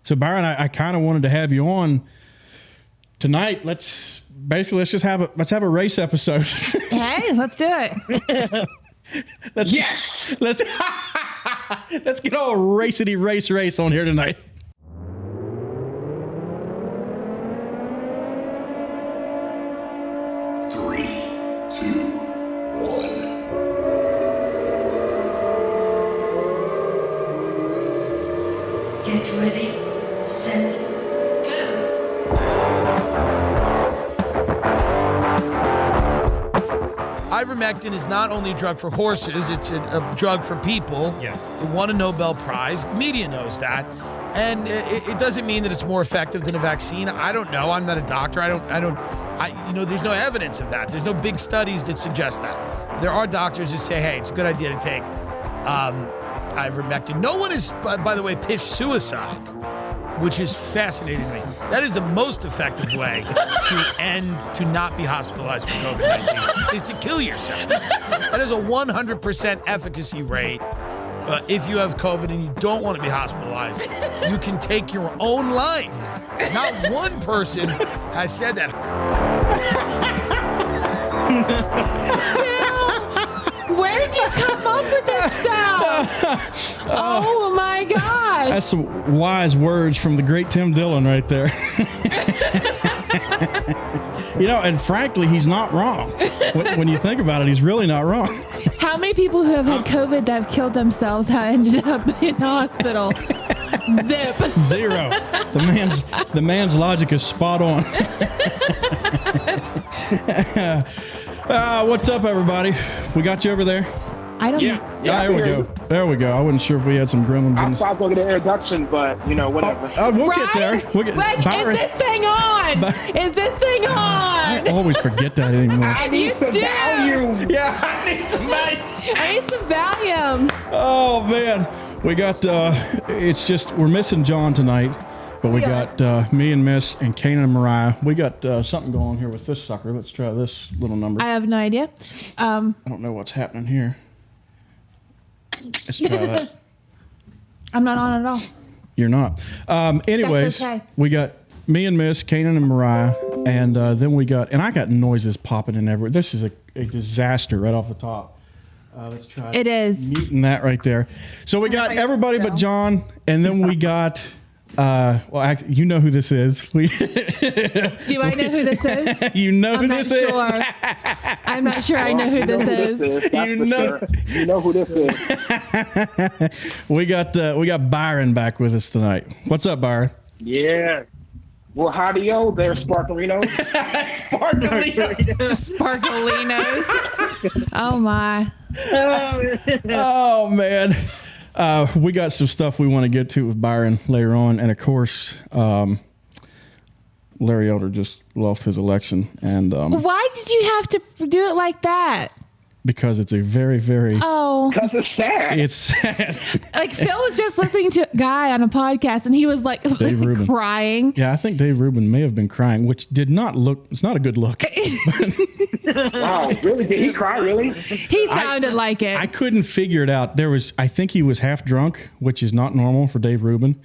So Byron, I kind of wanted to have you on tonight. Let's just have a race episode. Hey, let's do it. Let's get all racity race on here tonight. Get ready, set, go. Ivermectin is not only a drug for horses, it's a drug for people. Yes. It won a Nobel Prize. The media knows that. And it doesn't mean that it's more effective than a vaccine. I don't know. I'm not a doctor. There's no evidence of that. There's no big studies that suggest that. There are doctors who say, hey, it's a good idea to take ivermectin. No one has, by the way, pitched suicide, which is fascinating to me. That is the most effective way to not be hospitalized for COVID-19, is to kill yourself. That is a 100% efficacy rate. If you have COVID and you don't want to be hospitalized, you can take your own life. Not one person has said that. Where did you come up with this stuff? Oh my gosh. That's some wise words from the great Tim Dillon right there. And frankly, he's not wrong. When you think about it, he's really not wrong. How many people who have had COVID that have killed themselves have ended up in the hospital? Zip. Zero. The man's logic is spot on. What's up, everybody? We got you over there? I don't know. Yeah, there we go. I wasn't sure if we had some gremlins. I thought I was going to get an introduction, but, whatever. We'll get there. Is this thing on? Is this thing on? I always forget that anymore. I need some volume. Yeah, I need some volume. I need some Valium. Oh, man. We got, we're missing John tonight, but we got me and Miss and Kanan and Mariah. We got something going on here with this sucker. Let's try this little number. I have no idea. I don't know what's happening here. Let's try that. I'm not on at all. You're not. Anyways, That's okay. We got me and Miss, Kanan and Mariah, and then I got noises popping in everywhere. This is a disaster right off the top. Let's try it. Is muting that right there. So we got everybody but John, and then we got. Actually, you know who this is. Do I know who this is? You know who this is. I'm not sure I know who this is. You know who this is. We got Byron back with us tonight. What's up, Byron? Yeah. Well, howdy-o there, Sparklinos. Sparklinos. Oh, my. Oh, man. We got some stuff we want to get to with Byron later on. And, of course, Larry Elder just lost his election. And why did you have to do it like that? Because it's a very, very... Oh. Because it's sad. It's sad. Like, Phil was just listening to a guy on a podcast, and he was, like crying. Yeah, I think Dave Rubin may have been crying, which did not look... It's not a good look. Wow, really? Did he cry, really? He sounded like it. I couldn't figure it out. I think he was half drunk, which is not normal for Dave Rubin.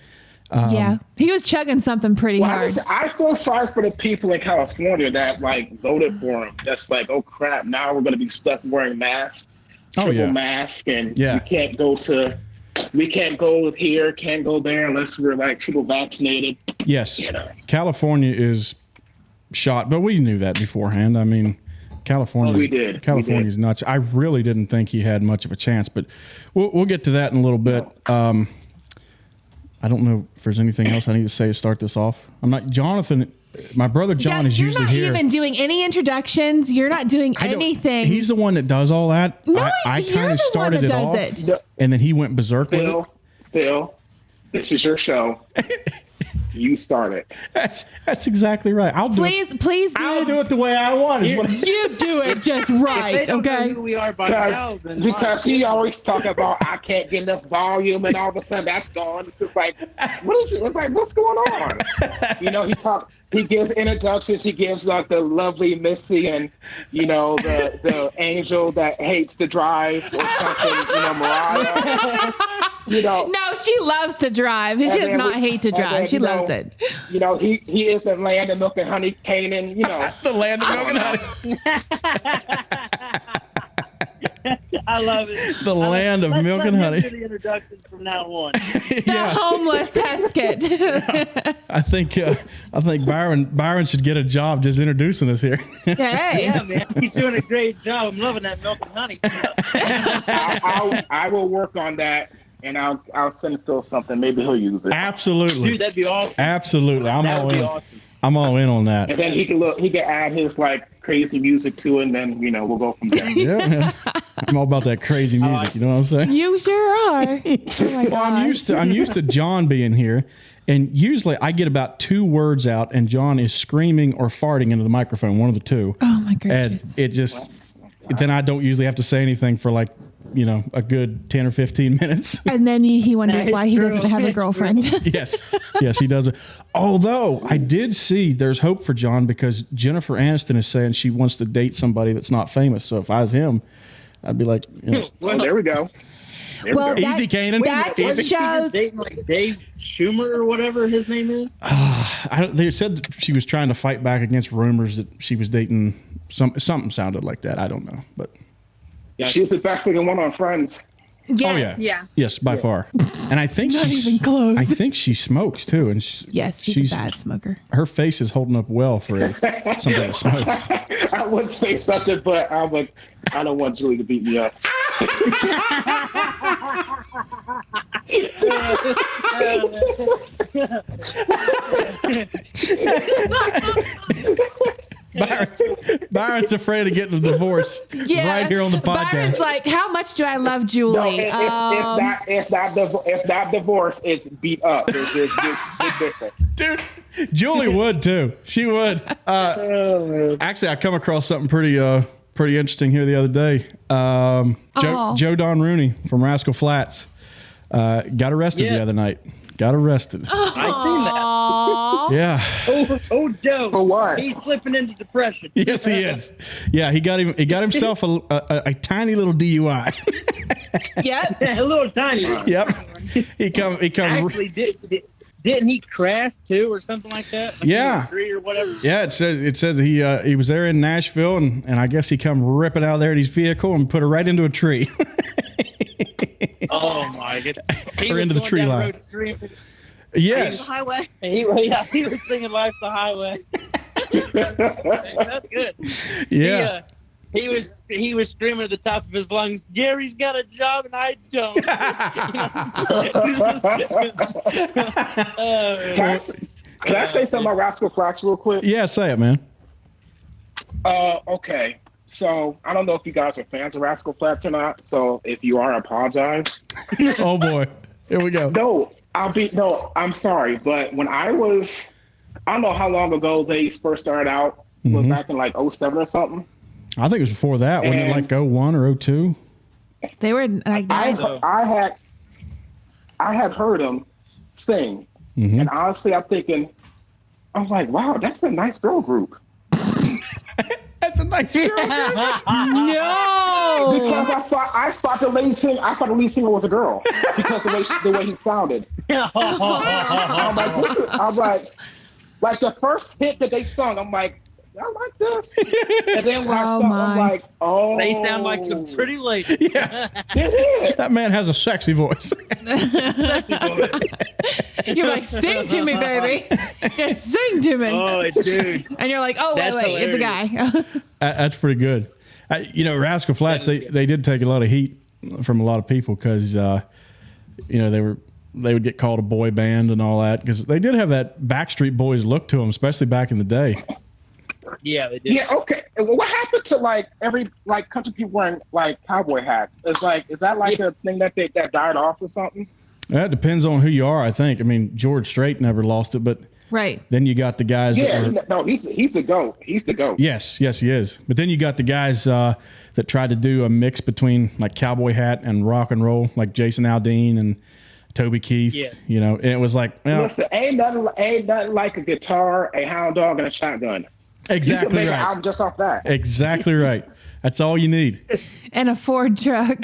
Yeah, he was chugging something pretty hard. I feel sorry for the people in California that voted for him. That's like, oh crap! Now we're going to be stuck wearing masks, triple mask, and we can't go here, can't go there unless we're triple vaccinated. Yes, California is shot, but we knew that beforehand. I mean, California. We did. California's nuts. I really didn't think he had much of a chance, but we'll get to that in a little bit. I don't know if there's anything else I need to say to start this off. I'm not Jonathan. My brother John is usually here. You're not even doing any introductions. You're not doing anything. He's the one that does all that. No, I kind of started it off, No. and then he went berserk with it. Phil, this is your show. You start it. That's exactly right. I'll do it. Please do. I'll do it the way I want. You do it just right, okay? Who we are by now, because he always talk about I can't get enough volume, and all of a sudden that's gone. It's just like, what is it? It's like, what's going on? He gives introductions. He gives like the lovely Missy and the angel that hates to drive or something. Mariah. No, she loves to drive. She does not hate to drive. She loves it. He is the land of milk and honey, Canaan. The land of milk and honey. I love it. The land of milk and honey. The introductions from now on. The homeless Heskett. I think Byron should get a job just introducing us here. Hey. Yeah, man. He's doing a great job. I'm loving that milk and honey stuff. I will work on that. And I'll send Phil something. Maybe he'll use it. Absolutely, dude, that'd be awesome. Absolutely, I'm all in. Awesome. I'm all in on that. And then he can add his like crazy music to it, and then we'll go from there. Yeah. I'm all about that crazy music. You know what I'm saying? You sure are. Oh my well, I'm used to John being here, and usually I get about 2 words out, and John is screaming or farting into the microphone, one of the two. Oh my gracious! And it just then I don't usually have to say anything for like a good 10 or 15 minutes. And then he wonders why he doesn't have a girlfriend. Yes, he does. Although I did see there's hope for John because Jennifer Aniston is saying she wants to date somebody that's not famous. So if I was him, I'd be like, well, there we go. Easy, Kanan. That just shows. Dating like Dave Schumer or whatever his name is. They said that she was trying to fight back against rumors that she was dating something sounded like that. I don't know, but. She's the best looking one on Friends. Yeah, oh yeah, yeah. Yes, by far. And I think not even close. I think she smokes too, and yes, she's a bad smoker. Her face is holding up well for somebody that smokes. I would say something, but I don't want Julie to beat me up. Byron's afraid of getting a divorce right here on the podcast. Byron's like, how much do I love Julie? No, it's not divorce. It's beat up. It's different. Dude, Julie would too. She would. Actually, I come across something pretty interesting here the other day. Joe Don Rooney from Rascal Flatts got arrested the other night. Got arrested. I seen that. Yeah. Oh, Joe. For what? He's slipping into depression. Yes, he is. Yeah, he got himself a tiny little DUI. Yep. A little tiny one. Yep. He come. Actually, didn't he crash too, or something like that? Like yeah. Tree or whatever. Yeah, it says he was there in Nashville, and I guess he come ripping out there in his vehicle and put her right into a tree. Oh my goodness! Or into the tree line. Yes. Highway. He was singing "Life's the Highway." That's good. Yeah. He was screaming at the top of his lungs, "Gary's got a job and I don't." Can I say something about Rascal Flatts real quick? Yeah, say it, man. Okay. So I don't know if you guys are fans of Rascal Flatts or not. So if you are, I apologize. Oh boy, here we go. No, I'm sorry, but when I don't know how long ago they first started out. Was back in like 07 or something. I think it was before that. Wasn't it like 01 or 02? They were like I had heard them sing, and honestly, I'm like, wow, that's a nice girl group. That's a nice girl group. No, because I thought the lead singer was a girl because the way he sounded. I'm like the first hit that they sung, I'm like, I like this. And then when I saw, I'm like, oh. They sound like some pretty ladies. Yes. That man has a sexy voice. You're like, sing to me, baby. Just sing to me. Oh, dude. And you're like, oh, wait, hilarious. it's a guy. That's pretty good. Rascal Flatts, they did take a lot of heat from a lot of people because, they would get called a boy band and all that because they did have that Backstreet Boys look to them, especially back in the day. Yeah, they did. Yeah, okay. What happened to every country people wearing cowboy hats? Is that a thing that died off or something? That depends on who you are, I think. I mean, George Strait never lost it, but Right. then you got the guys. Yeah, that are, he's the GOAT. He's the GOAT. yes, he is. But then you got the guys that tried to do a mix between like cowboy hat and rock and roll, like Jason Aldean and Toby Keith. Yeah. You know, and it was like, well, Listen, ain't nothing like a guitar, a hound dog, and a shotgun. You exactly can make an right. album just off that. Exactly right. That's all you need. And a Ford truck.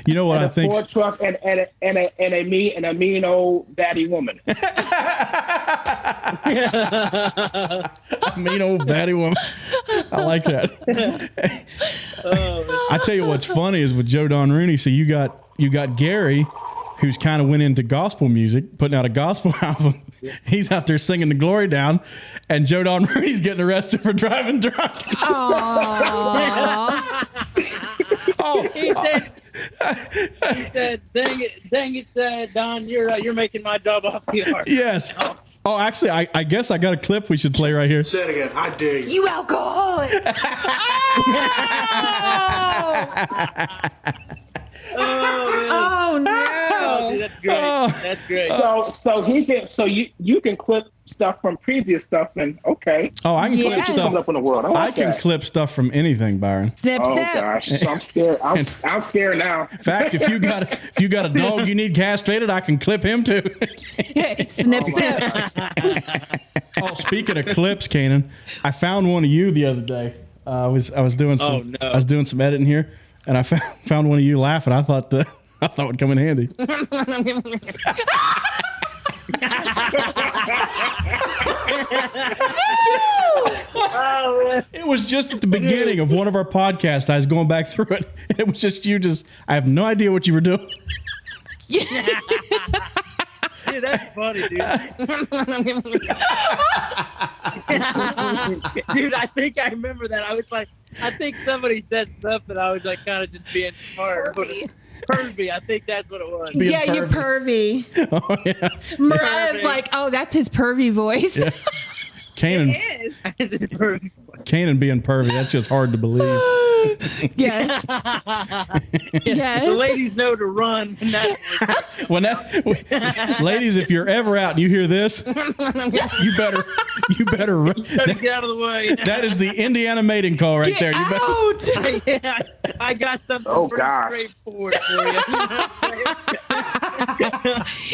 You know what And I a think? Ford truck and a mean old daddy woman. Mean old batty woman. I like that. I tell you what's funny is with Joe Don Rooney. So you got Gary, who's kind of went into gospel music, putting out a gospel album. He's out there singing the glory down, and Joe Don Rooney's getting arrested for driving drunk. Aww. He said, dang it, Don, you're making my job awfully hard. Yes. Oh, actually, I guess I got a clip we should play right here. Say it again. I dare you. You alcoholic. Oh no. Oh, dude, that's great. That's great. So you can clip stuff from previous stuff and okay. Oh, I can Yes. clip Coming stuff. up in the world. I can clip stuff from anything, Byron. Snip, Oh snip. gosh, so I'm scared. I'm scared now. In fact, if you got a dog you need castrated, I can clip him too. Snip, snip. Oh, speaking of clips, Kanan, I found one of you the other day. I was doing some Oh, no. I was doing some editing here, and I found one of you laughing. I thought it would come in handy. It was just at the beginning of one of our podcasts. I was going back through it, and it was just you. I have no idea what you were doing. Dude, that's funny, dude. Dude, I think I remember that. I think somebody said something. I was like kind of just being smart. Pervy, I think that's what it was. Being Yeah, you're pervy. Oh yeah, Mariah's like, oh, that's his pervy voice. yeah. Kanan Pervy. being pervy. That's just hard to believe. Yes. Yes. The ladies know to run. And that's Ladies, if you're ever out and you hear this, you better run. to get out of the way. That is the Indiana mating call right Get there. You better. out. Yeah, I got something Oh, pretty gosh. straightforward for you.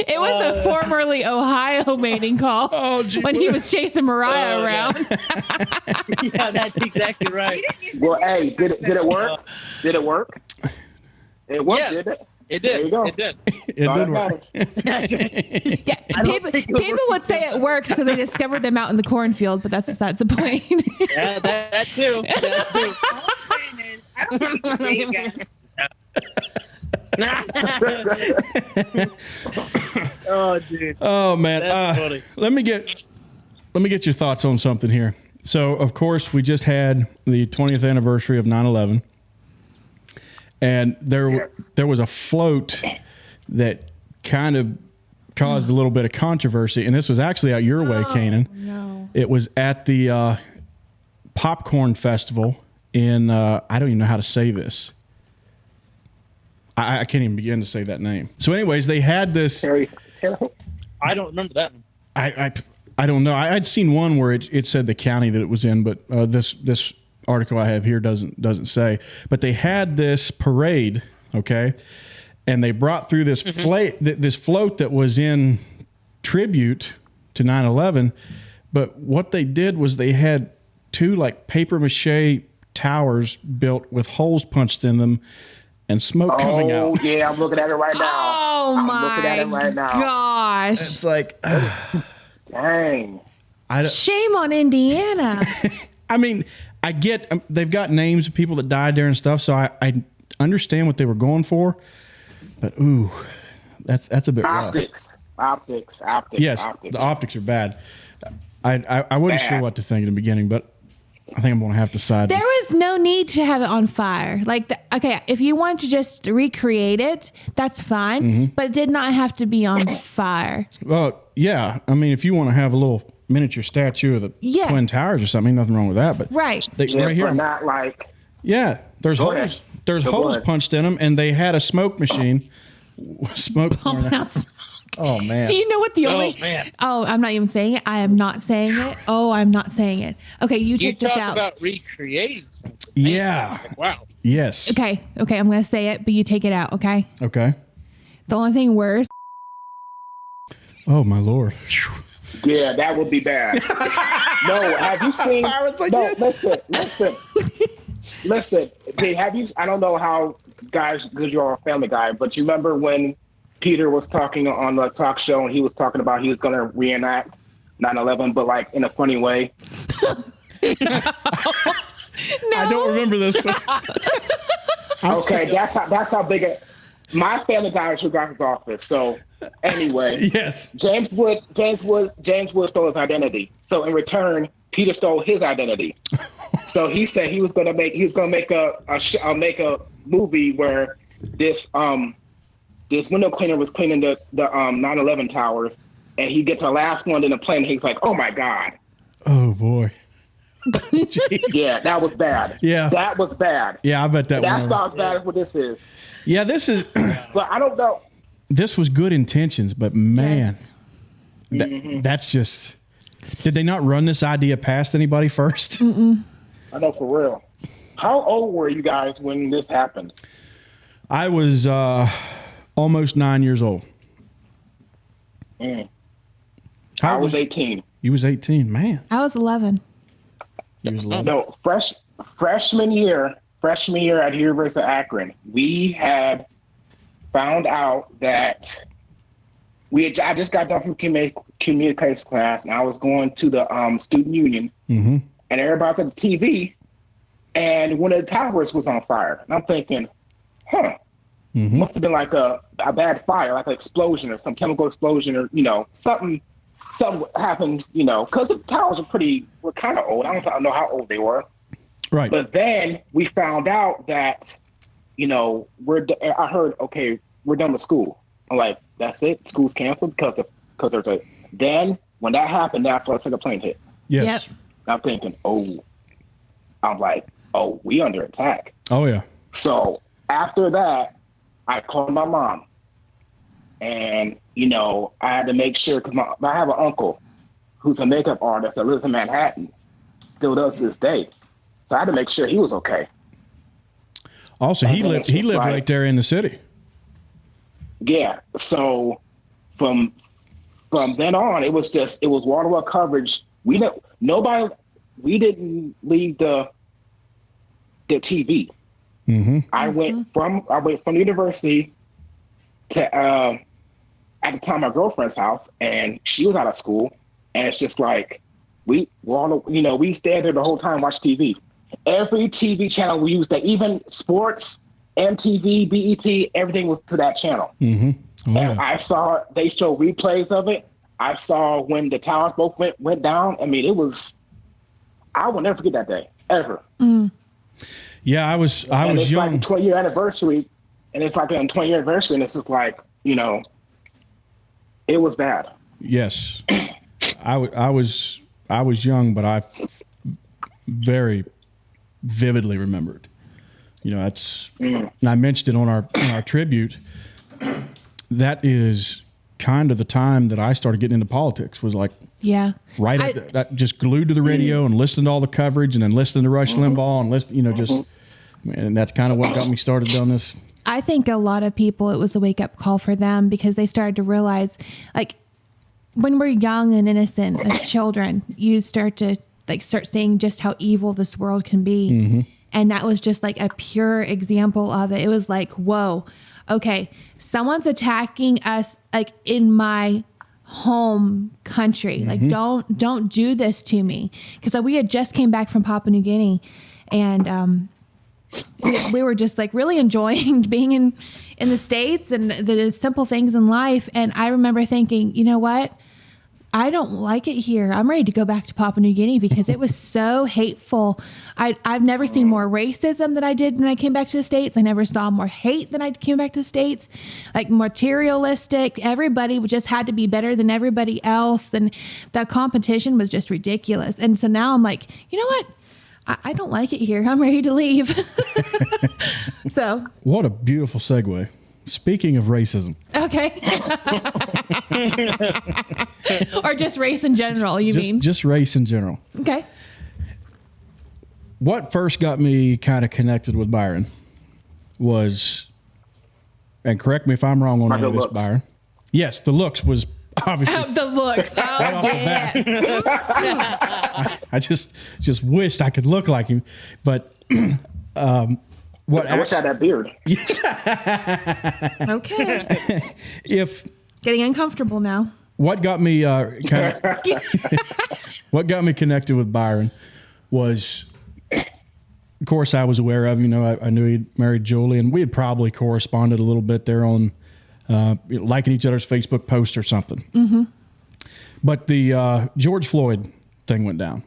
It was the formerly Ohio mating call Oh, gee when he was chasing Mariah Oh, yeah. around. Yeah, that's exactly right. Well, hey, did it work? Did it work? It worked, Yes. did it? It There did. you go. It did. It All did that work. matters. Yeah, people would say it works because they discovered them out in the cornfield, but that's besides the point. Yeah, that too. That too. Oh, dude. Oh man, That's funny. let me get your thoughts on something here. So, of course, we just had the 20th anniversary of 9/11, and there was a float that kind of caused a little bit of controversy, and this was actually out your way, Kanan. No. It was at the popcorn festival in I don't even know how to say this. I can't even begin to say that name. So, anyways, they had this. Terry. I don't remember that one. I don't know. I'd seen one where it said the county that it was in, but this article I have here doesn't say. But they had this parade, okay, and they brought through this this float that was in tribute to 9/11. But what they did was they had two like paper mache towers built with holes punched in them and smoke coming Oh out. yeah, I'm looking at it right now. Oh I'm my looking at it right now. gosh. It's like Dang. Shame on Indiana. I mean, I get they've got names of people that died there and stuff, so I understand what they were going for, but ooh, that's a bit rough. Optics. Yes, the optics are bad. I wasn't sure what to think in the beginning, but I think I'm going to have to side. There was no need to have it on fire. Like, okay, if you want to just recreate it, that's fine, but it did not have to be on fire. Well, yeah. I mean, if you want to have a little miniature statue of the Yes. Twin Towers or something, nothing wrong with that. But Right. Yes, right here, but not like yeah, there's Go holes. ahead. There's Go holes ahead. punched in them, and they had a smoke machine Smoke porn. Pumping out smoke. Oh man. Do you know what the only? man. Oh, I'm not even saying it. I am not saying it. Oh, I'm not saying it. Okay, you You take this talk out. about recreating something. Yeah. Wow. Yes. Okay, I'm gonna say it, but you take it out. Okay. Okay. The only thing worse. Oh my Lord. Yeah, that would be bad. No, have you seen? Byron's like, no, yes. listen. Hey, have you? I don't know how guys, because you're a Family Guy, but you remember when Peter was talking on the talk show and he was talking about he was going to reenact 9/11, but like in a funny way. I don't remember this one. Okay, that's how big it. My Family Guy is your guys' office. So anyway, Yes. James Wood stole his identity. So in return, Peter stole his identity. So he said he was going to make make a movie where this window cleaner was cleaning the 9/11 towers, and he gets the last one in the plane. And he's like, "Oh my God." Oh boy. Yeah, that was bad. Yeah. That was bad. Yeah, I bet that That's one. not as bad as what this is. Yeah, this is. But I don't know. This was good intentions, but man, Mm-hmm. that's just. Did they not run this idea past anybody first? I know for real. How old were you guys when this happened? I was almost 9 years old. I How was 18. You was 18, man. I was 11. You was 11. No, freshman year at University of Akron, we had found out that I just got done from communications class, and I was going to the student union, Mm-hmm. and everybody's at the TV, and one of the towers was on fire. And I'm thinking, Mm-hmm. must have been like a bad fire, like an explosion or some chemical explosion, or something happened, because the towers were kind of old. I don't know how old they were. Right. But then we found out that, I heard, okay, we're done with school. I'm like, that's it? School's canceled because there's a. Then when that happened, that's when I said the plane hit. Yes. Yep. I'm thinking, I'm like, we under attack. Oh yeah. So after that, I called my mom, and I had to make sure because I have an uncle who's a makeup artist that lives in Manhattan, still does to this day. So I had to make sure he was okay. Also, he lived right there in the city. Yeah. So from then on, it was wall-to-wall coverage. We didn't leave the TV. Mm-hmm. I went from the university to at the time my girlfriend's house, and she was out of school, and it's just like we stayed there the whole time, watch TV. Every TV channel we used, that even sports, MTV, BET, everything was to that channel. Mm-hmm. Oh, And yeah. they show replays of it. I saw when the towers both went down. I mean, I will never forget that day, ever. Yeah, I was And it's young. like a 20-year anniversary, and it's like a 20-year anniversary, and it's just like, it was bad. Yes, I was young, but I very vividly remembered. That's and I mentioned it on our tribute. That is kind of the time that I started getting into politics. Was like that, just glued to the radio and listening to all the coverage, and then listening to Rush Limbaugh and listen, and that's kind of what got me started on this. I think a lot of people, it was the wake up call for them because they started to realize, like, when we're young and innocent as children, you start seeing just how evil this world can be. Mm-hmm. And that was just like a pure example of it. It was like, whoa, okay, someone's attacking us like in my home country. Mm-hmm. Like, don't do this to me. Because we had just came back from Papua New Guinea, and we were just like really enjoying being in the States and the simple things in life. And I remember thinking, you know what? I don't like it here. I'm ready to go back to Papua New Guinea because it was so hateful. I've never seen more racism than I did when I came back to the States. I never saw more hate than I came back to the States, like materialistic. Everybody just had to be better than everybody else. And the competition was just ridiculous. And so now I'm like, you know what? I don't like it here. I'm ready to leave. So What a beautiful segue. Speaking of racism, Okay. Or just race in general, you mean? just race in general. Okay. What first got me kind of connected with Byron was, and correct me if I'm wrong on Are any of the this, looks. Byron. Yes, the looks was obviously. Oh, the looks. Oh, off the yeah. I just wished I could look like him, but what I wish I had that beard. Okay. if Getting uncomfortable now. what got me kind of what got me connected with Byron was, of course, I was aware of. I knew he'd married Julie, and we had probably corresponded a little bit there on liking each other's Facebook post or something. Mm-hmm. But the George Floyd thing went down.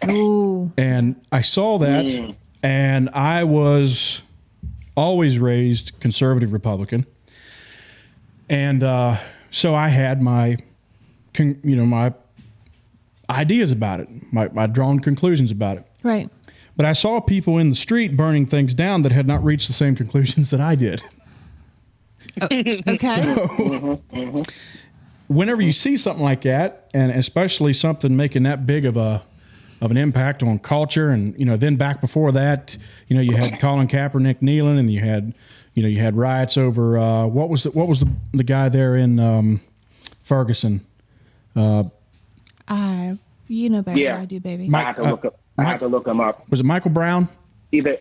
Ooh. And I saw that, and I was always raised conservative Republican. And so I had my ideas about it, my drawn conclusions about it. Right. But I saw people in the street burning things down that had not reached the same conclusions that I did. Okay. Whenever you see something like that, and especially something making that big of an impact on culture, and then back before that, you had Colin Kaepernick kneeling, and you had riots over what was the guy there in Ferguson? You know better Yeah. than I do, baby. I have to look up. I have to look him up. Was it Michael Brown? Either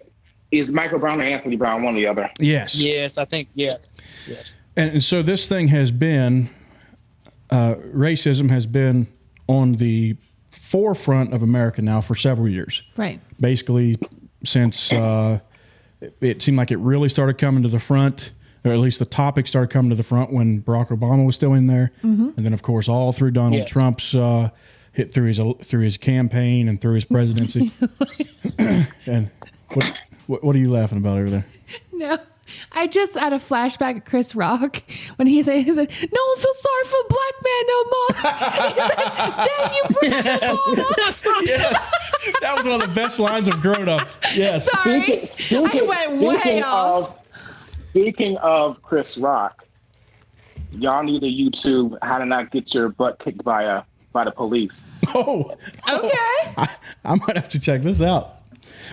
is Michael Brown or Anthony Brown, one or the other. Yes. Yes, I think yes. And so this thing has been, racism has been on the forefront of America now for several years. Right. Basically, since it seemed like it really started coming to the front, or at least the topic started coming to the front when Barack Obama was still in there, and then of course all through Donald Trump's hit through his campaign and through his presidency. And what are you laughing about over there? No. I just had a flashback of Chris Rock when he said, "No one feels sorry for a black man no more." He said, "Dang, you bring up the ball." Yes, that was one of the best lines of Grown Ups. Yes. Sorry. I went way off. Speaking of Chris Rock, y'all need to YouTube how to not get your butt kicked by the police. Oh. Okay. I might have to check this out.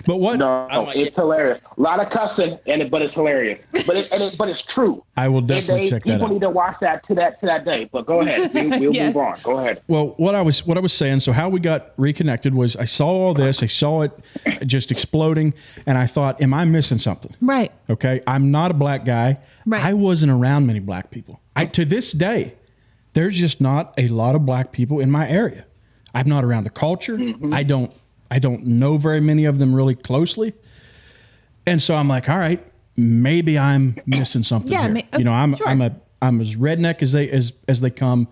But what? No, it's hilarious. A lot of cussing, but it's hilarious. But it's true. I will definitely check that People out. need to watch that to that day. But go ahead. We'll Yes. move on. Go ahead. Well, what I was saying, so how we got reconnected was I saw all this, I saw it just exploding, and I thought, am I missing something? Right. Okay, I'm not a black guy. Right. I wasn't around many black people. To this day, there's just not a lot of black people in my area. I'm not around the culture. I don't know very many of them really closely. And so I'm like, all right, maybe I'm missing something Yeah, here. I'm sure. I'm as redneck as they come.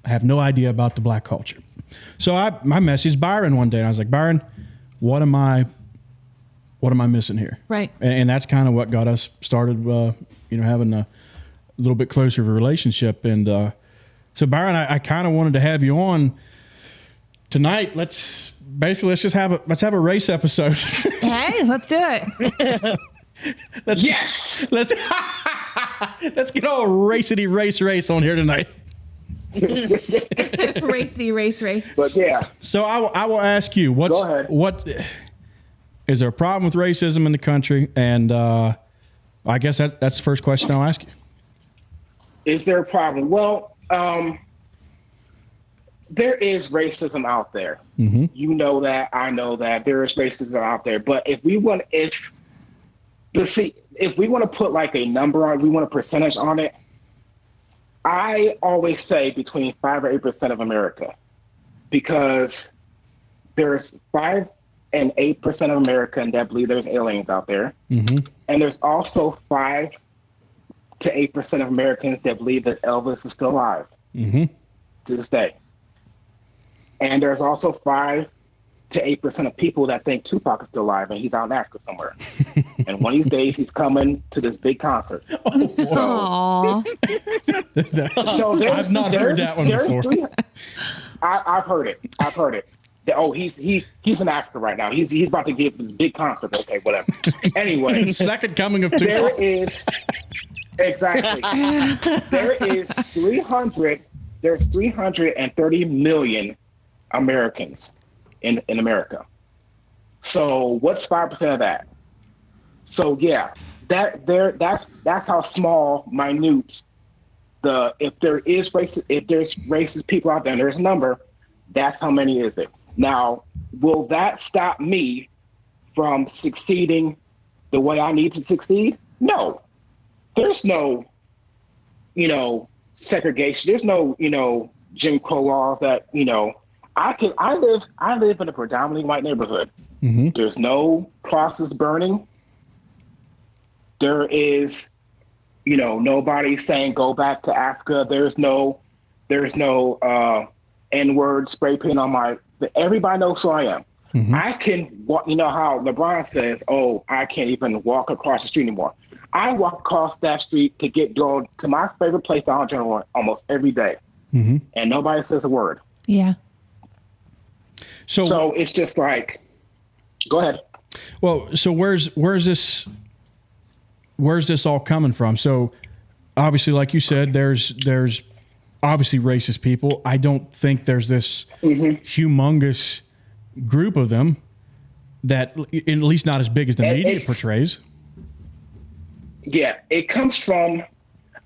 I have no idea about the black culture. So I messaged Byron one day and I was like, Byron, what am I missing here? Right. And that's kind of what got us started having a little bit closer of a relationship. And so Byron, I kind of wanted to have you on tonight. Let's just have a race episode. Hey, let's do it. Let's get all racity race on here tonight. Racey, race. But yeah. So I will ask you, Go ahead. what is there a problem with racism in the country? And I guess that's the first question I'll ask you. Is there a problem? Well, there is racism out there. Mm-hmm. You know that. I know that there is racism out there. But if we want to put like a number on, we want a percentage on it. I always say between 5 or 8% of America, because there's 5 and 8% of Americans that believe there's aliens out there, Mm-hmm. and there's also 5 to 8% of Americans that believe that Elvis is still alive Mm-hmm. to this day. And there's also 5 to 8% of people that think Tupac is still alive and he's out in Africa somewhere. And one of these days he's coming to this big concert. Aww. So I've not heard that one before. I've heard it. Oh, he's in Africa right now. He's about to give this big concert. Okay, whatever. Anyway, Second coming of there Tupac. is Exactly. There's 330 million Americans in America. So what's 5% of that? So yeah, that's how small, minute if there's racist people out there and there's a number, that's how many is it. Now, will that stop me from succeeding the way I need to succeed? No. There's no, segregation. There's no, Jim Crow laws that, I live in a predominantly white neighborhood. Mm-hmm. There's no crosses burning. There is, nobody saying go back to Africa. There's no N-word spray paint on everybody knows who I am. Mm-hmm. I can walk, how LeBron says, oh, I can't even walk across the street anymore. I walk across that street to go to my favorite place downtown almost every day. Mm-hmm. And nobody says a word. Yeah. So it's just like, go ahead. Well, so where's this all coming from? So obviously, like you said, there's obviously racist people. I don't think there's this humongous group of them that, at least not as big as the media portrays. Yeah, it comes from,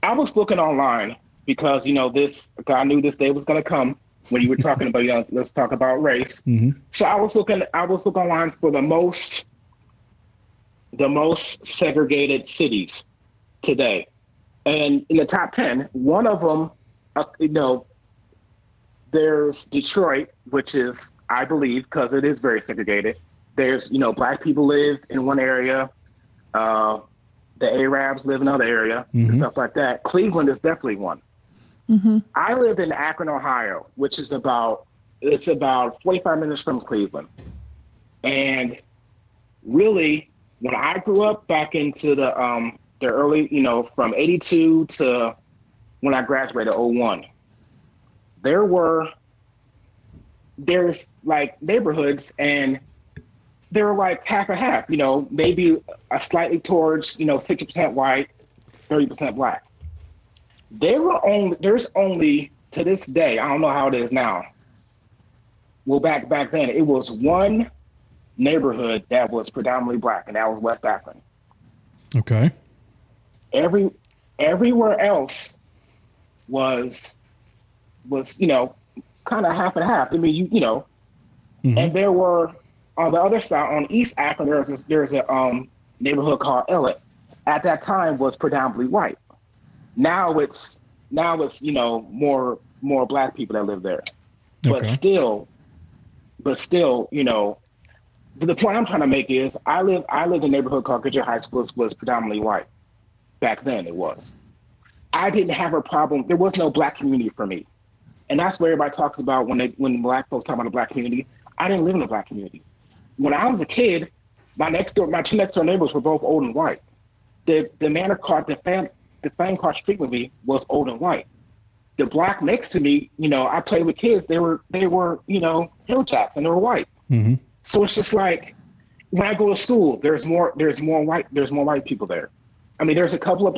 I was looking online because, I knew this day was going to come when you were talking about, let's talk about race. Mm-hmm. So I was looking online for the most segregated cities today. And in the top 10, one of them, there's Detroit, which is, I believe, because it is very segregated. There's, black people live in one area. The Arabs live in another area, and stuff like that. Cleveland is definitely one. Mm-hmm. I lived in Akron, Ohio, which is about 45 minutes from Cleveland. And really, when I grew up back into the early, from 82 to when I graduated, 01, there's like neighborhoods, and they were like half and half, maybe slightly towards, 60% white, 30% black. There's only to this day, I don't know how it is now. Well, back then, it was one neighborhood that was predominantly black, and that was West Akron. Okay. Everywhere else was kind of half and half. I mean, and there were on the other side, on East Akron, there's a neighborhood called Ellet. At that time, was predominantly white. Now it's more black people that live there. But Okay. still, the point I'm trying to make is I lived in a neighborhood called Goodyear High School, was predominantly white. Back then it was. I didn't have a problem. There was no black community for me. And that's what everybody talks about when black folks talk about the black community. I didn't live in a black community. When I was a kid, my two next door neighbors were both old and white. The man across the fan across the street with me was old and white. The black next to me, I played with kids. They were Hilltops, and they were white. Mm-hmm. So it's just like when I go to school, there's more white people there. I mean, there's a couple of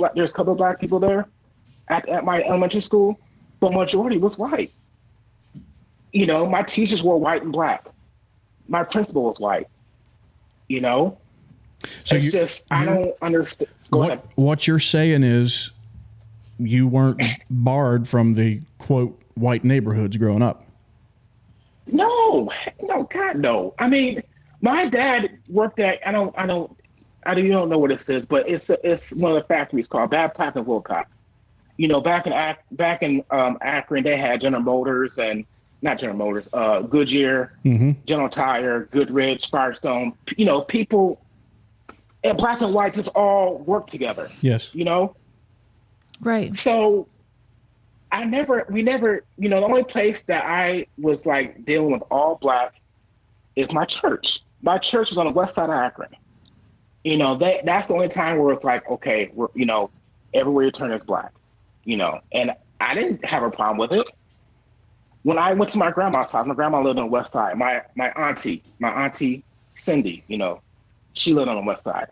black people there at my elementary school, but majority was white. My teachers were white and black. My principal was white. So I don't understand. Go ahead. What you're saying is you weren't barred from the quote white neighborhoods growing up. No, God, no. I mean, my dad worked at you don't know what it is, but it's one of the factories called Babcock and Wilcox. Back in Akron, they had General Motors and not General Motors, Goodyear, General Tire, Goodrich, Firestone. People, and black and white just all work together. Yes. Right. So we never, the only place that I was like dealing with all black is my church. My church was on the west side of Akron. That's the only time where it's like, okay, we're, everywhere you turn is black, and I didn't have a problem with it. When I went to my grandma's house, my grandma lived on the west side. My auntie Cindy, she lived on the west side.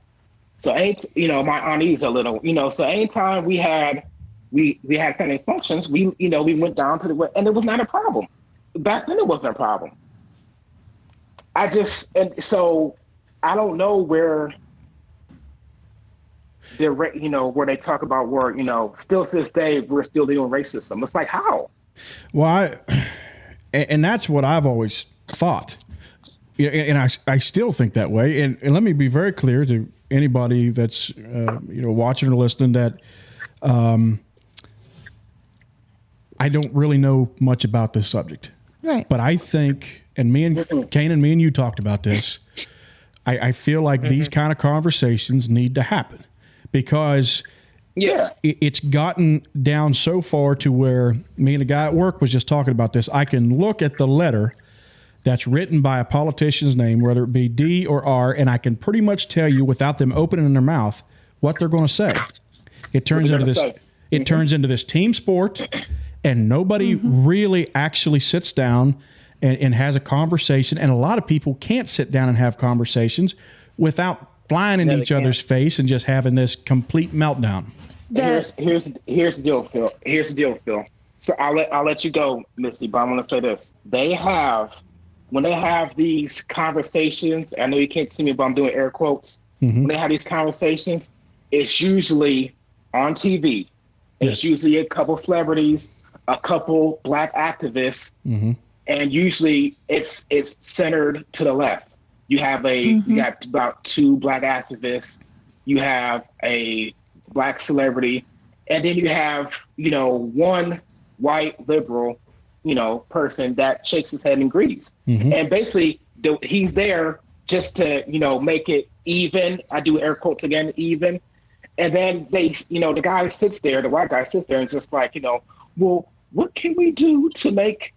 So my auntie's a little, so anytime we had family functions, we went down to and it was not a problem. Back then it wasn't a problem. So I don't know where where they talk about where, still to this day, we're still dealing with racism. It's like, how? Well, and that's what I've always thought. And I still think that way. And let me be very clear to anybody that's, watching or listening that I don't really know much about this subject. Right. But I think, and Kane and me and you talked about this, I feel like these kind of conversations need to happen because it's gotten down so far to where me and the guy at work was just talking about this. I can look at the letter that's written by a politician's name, whether it be D or R, and I can pretty much tell you without them opening their mouth what they're going to say. It turns into this. It turns into this team sport, and nobody really actually sits down and has a conversation. And a lot of people can't sit down and have conversations without flying in each other's face and just having this complete meltdown. Here's the deal, Phil. Here's the deal, Phil. So I'll let you go, Misty, but I want to say this. When they have these conversations, I know you can't see me, but I'm doing air quotes. When they have these conversations, it's usually on TV. It's usually a couple celebrities, a couple black activists, and usually it's centered to the left. You have you have about 2 black activists, you have a black celebrity, and then you have, one white liberal, person that shakes his head and agrees. And basically he's there just to, make it even. I do air quotes again, even. And then the guy sits there, the white guy sits there and just like, well, what can we do to make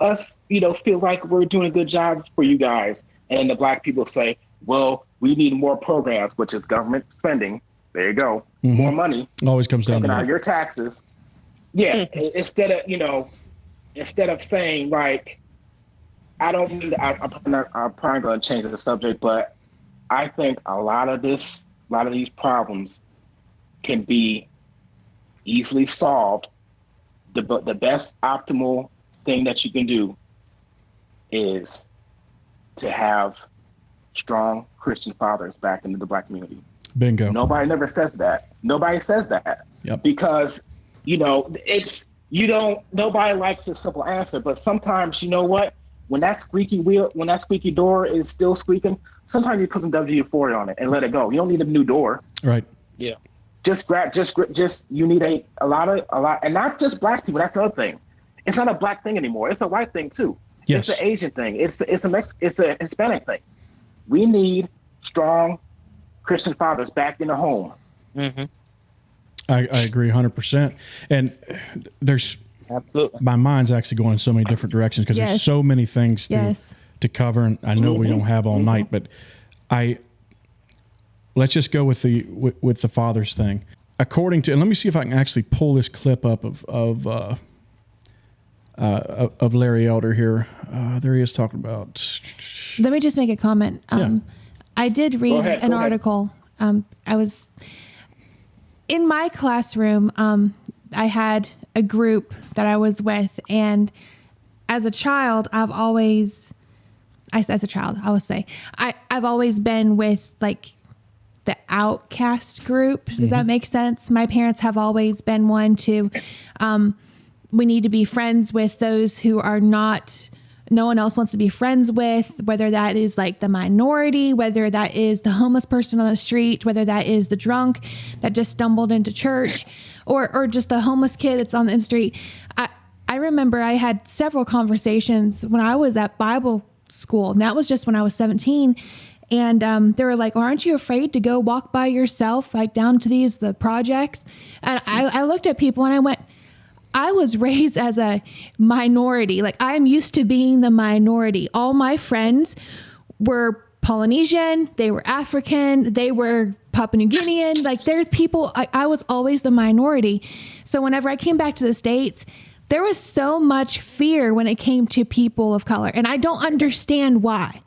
us, feel like we're doing a good job for you guys? And the black people say, well, we need more programs, which is government spending. There you go. More money. Always comes down to out that. of your taxes. Yeah. Instead of saying like, I don't mean that I'm probably going to change the subject, but I think a lot of these problems can be easily solved. The best optimal thing that you can do is to have strong Christian fathers back into the black community. Bingo. Nobody never says that. Nobody says that. Yep. Because, nobody likes a simple answer, but sometimes, you know what? When that squeaky door is still squeaking, sometimes you put some WD-40 on it and let it go. You don't need a new door. Right. Yeah. You need a lot, and not just black people. That's another thing. It's not a black thing anymore. It's a white thing too. Yes. It's an Asian thing. It's a Hispanic thing. We need strong Christian fathers back in the home. I agree 100%. And there's Absolutely. my mind's actually going in so many different directions because there's so many things to cover, and I know we don't have all night, but let's just go with the fathers thing. According to, and let me see if I can actually pull this clip up of Larry Elder here. There he is talking about. Let me just make a comment. I did read an Go ahead. article. I was in my classroom. I had a group that I was with, and as a child, I've always been with like the outcast group. Does that make sense? My parents have always been one to, we need to be friends with those who are not, no one else wants to be friends with, whether that is like the minority, whether that is the homeless person on the street, whether that is the drunk that just stumbled into church, or just the homeless kid that's on the street. I remember I had several conversations when I was at Bible school, and that was just when I was 17. And they were like, aren't you afraid to go walk by yourself, like down to the projects? And I looked at people and I went, I was raised as a minority. Like, I'm used to being the minority. All my friends were Polynesian, they were African, they were Papua New Guinean. Like, there's people, I was always the minority. So whenever I came back to the States, there was so much fear when it came to people of color. And I don't understand why.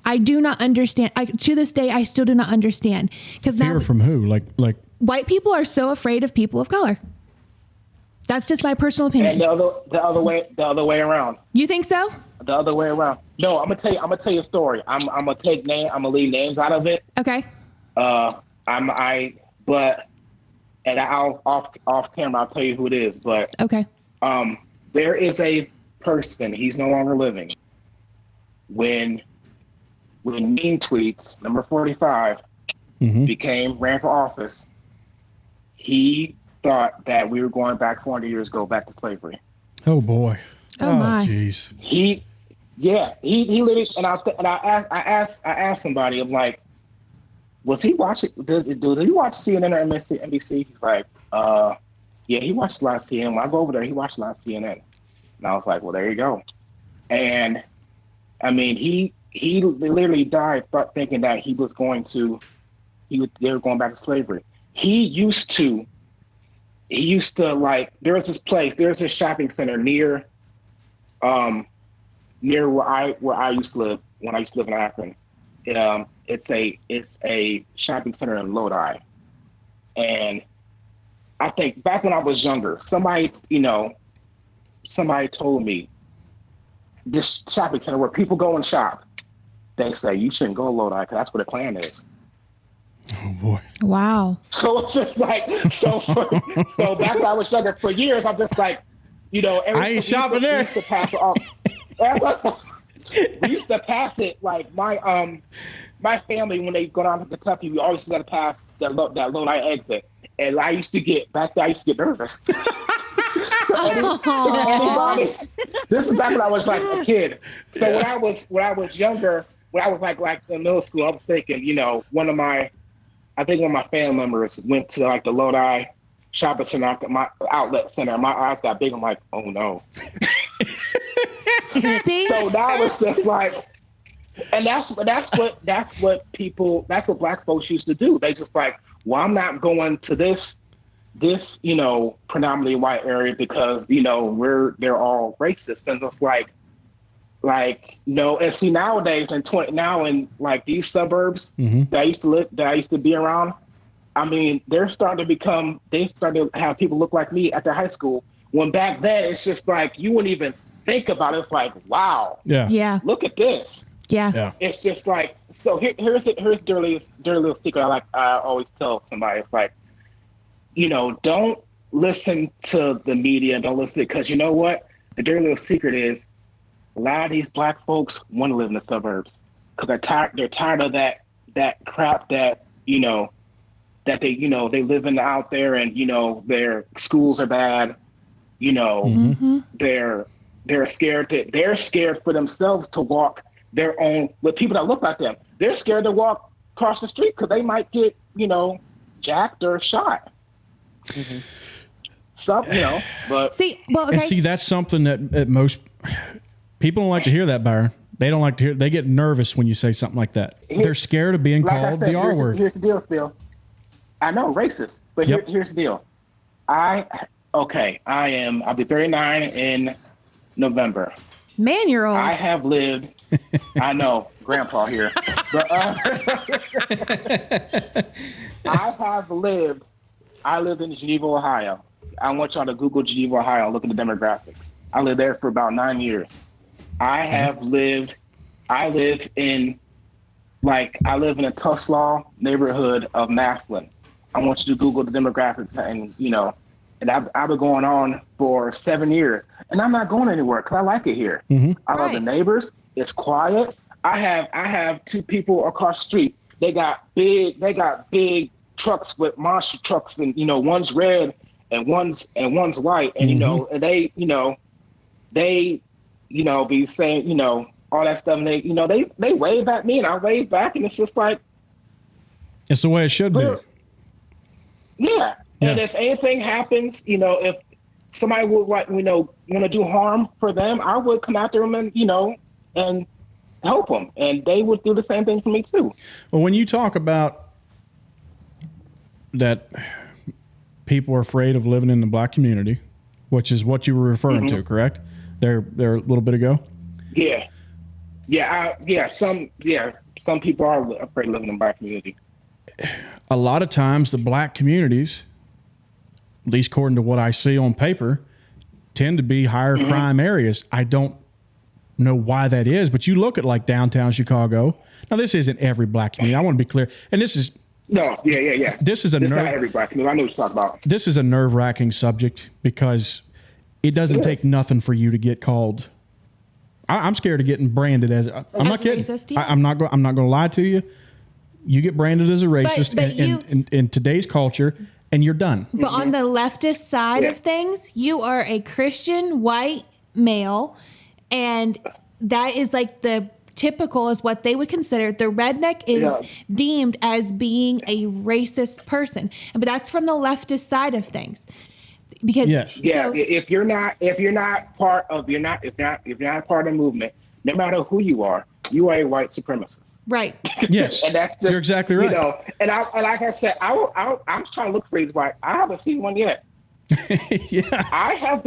I do not understand. To this day, I still do not understand. Because now Fear from who? Like white people are so afraid of people of color. That's just my personal opinion. And the other way around. You think so? The other way around. No, I'm gonna tell you a story. I'm gonna leave names out of it. Okay. I'll off camera I'll tell you who it is. But Okay. there is a person. He's no longer living. When Mean Tweets number 45 ran for office, he thought that we were going back 400 years ago, back to slavery. oh boy. Oh, my. Jeez. He literally, and I asked somebody, I'm like, was he watching? Does he watch CNN or NBC? He's like, yeah, he watched a lot of CNN. When I go over there, he watched a lot of CNN. And I was like, well, there you go. And I mean, he literally died thinking that they were going back to slavery. He used to like, there's this shopping center near where I used to live when I used to live in Akron. It's a shopping center in Lodi. And I think back when I was younger, somebody told me this shopping center where people go and shop, they say you shouldn't go to Lodi because that's where the Klan is. Oh boy. Wow. So it's just like, so back when I was younger, for years, I'm just like, I ain't shopping there. We used to pass it off. We used to pass it like my family, when they go down to Kentucky, we always got to pass that Lodi exit. And I used to get nervous. So anybody, this is back when I was like a kid. So when I was younger, when I was like in middle school, I was thinking, one of my family members went to like the Lodi shopping center, my outlet center. My eyes got big. I'm like, oh no. See? So now it's just like, and that's what black folks used to do. They just like, well, I'm not going to this predominantly white area because they're all racist. And it's like no. And see, nowadays in like these suburbs that I used to be around, I mean, they started to have people look like me at their high school. When back then it's just like you wouldn't even think about it. It's like, wow, Yeah. look at this. Yeah. It's just like, so here's dirty little secret I always tell somebody. It's like, don't listen to the media, don't listen, because you know what? The dirty little secret is a lot of these black folks want to live in the suburbs because they're tired of that crap that that they live in out there, and their schools are bad. They're scared for themselves to walk their own with people that look like them. They're scared to walk across the street because they might get jacked or shot. But See, well, okay. And see, that's something that most people don't like to hear that, Byron. They don't like to hear. They get nervous when you say something like that. They're scared of being called the R word. Here's the deal, Phil. I know, racist, but here's the deal. I'll be 39 in November. Man, you're old. I have lived. I know, Grandpa here, but I lived in Geneva, Ohio. I want y'all to Google Geneva, Ohio, and look at the demographics. I lived there for about 9 years. I live in a Tuslaw neighborhood of Maslin. I want you to Google the demographics, and I've been going on for 7 years, and I'm not going anywhere because I like it here. I love the neighbors. It's quiet. I have two people across the street. They got big trucks with monster trucks, and one's red and one's white, and and they be saying all that stuff, and they wave at me and I wave back, and it's just like it's the way it should be. Yeah. And if anything happens, if somebody would want to do harm for them, I would come after them and help them, and they would do the same thing for me too. Well, when you talk about that, people are afraid of living in the black community, which is what you were referring to, correct? There a little bit ago. Yeah. Some people are afraid of living in the black community. A lot of times the black communities, at least according to what I see on paper, tend to be higher crime areas. I don't know why that is, but you look at like downtown Chicago. Now, this isn't every black community. I want to be clear. And this is This is not every black community. I know what you're talking about. This is a nerve-wracking subject because it doesn't take nothing for you to get called. I'm scared of getting branded as. I'm not kidding. Racist, yeah. I'm not going to lie to you. You get branded as a racist in today's culture, and you're done. But on the leftist side of things, you are a Christian white male, and that is like the typical is what they would consider. The redneck is deemed as being a racist person, but that's from the leftist side of things. Because if you're not part of the movement, no matter who you are a white supremacist. Right. Yes. And that's just, you're exactly right. And like I said, I'm trying to look for these white. I haven't seen one yet. Yeah. I have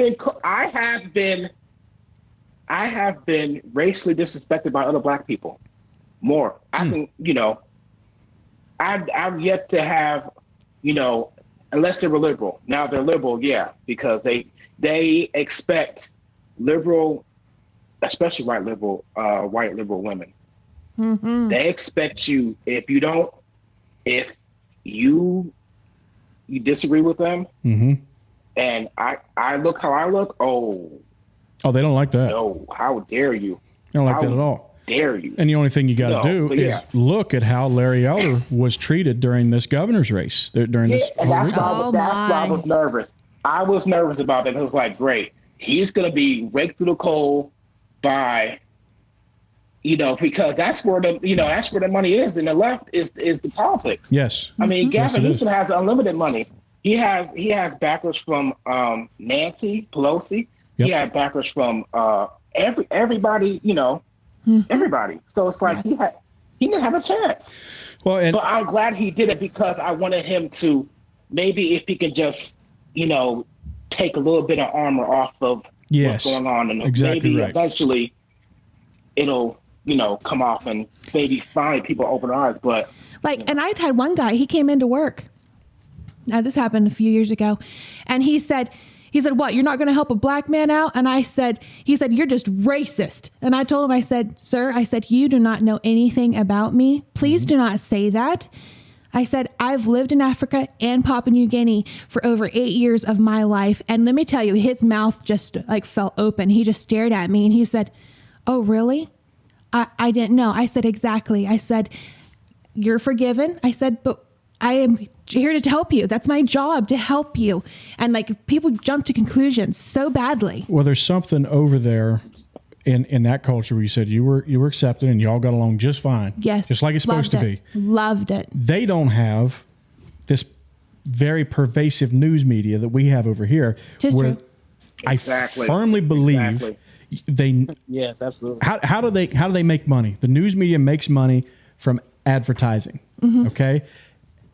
been racially disrespected by other black people. More. I think, I've yet to have, unless they were liberal. Now they're liberal, because they expect liberal, especially white liberal women. Mm-hmm. They expect you, if you disagree with them, and I look how I look, they don't like that. No, how dare you? They don't like that at all. Dare you? And the only thing you got to do is look at how Larry Elder was treated during this governor's race. During this, and that's why I was nervous. I was nervous about that. It was like, great, he's going to be raked through the coal by, because that's where the money is, and the left is the politics. Yes. I mean, Gavin Newsom has unlimited money. He has backers from Nancy Pelosi. Yep. He had backers from everybody, everybody. So it's like he didn't have a chance. Well, but I'm glad he did it because I wanted him to maybe if he could just, take a little bit of armor off of what's going on, and eventually it'll, come off and maybe finally people open their eyes. But and I'd had one guy, he came into work. Now this happened a few years ago, and he said, what, you're not going to help a black man out? And he said, you're just racist. And I told him, I said, sir, you do not know anything about me. Please do not say that. I said, I've lived in Africa and Papua New Guinea for over 8 years of my life. And let me tell you, his mouth just fell open. He just stared at me and he said, oh, really? I didn't know. I said, exactly. I said, you're forgiven. I said, but I am here to help you. That's my job, to help you. And people jump to conclusions so badly. Well, there's something over there in that culture where you said you were accepted and y'all got along just fine. Yes. Just like it's supposed to be. Loved it. They don't have this very pervasive news media that we have over here. Just where true. I firmly believe they. Yes, absolutely. How do they make money? The news media makes money from advertising. Mm-hmm. Okay.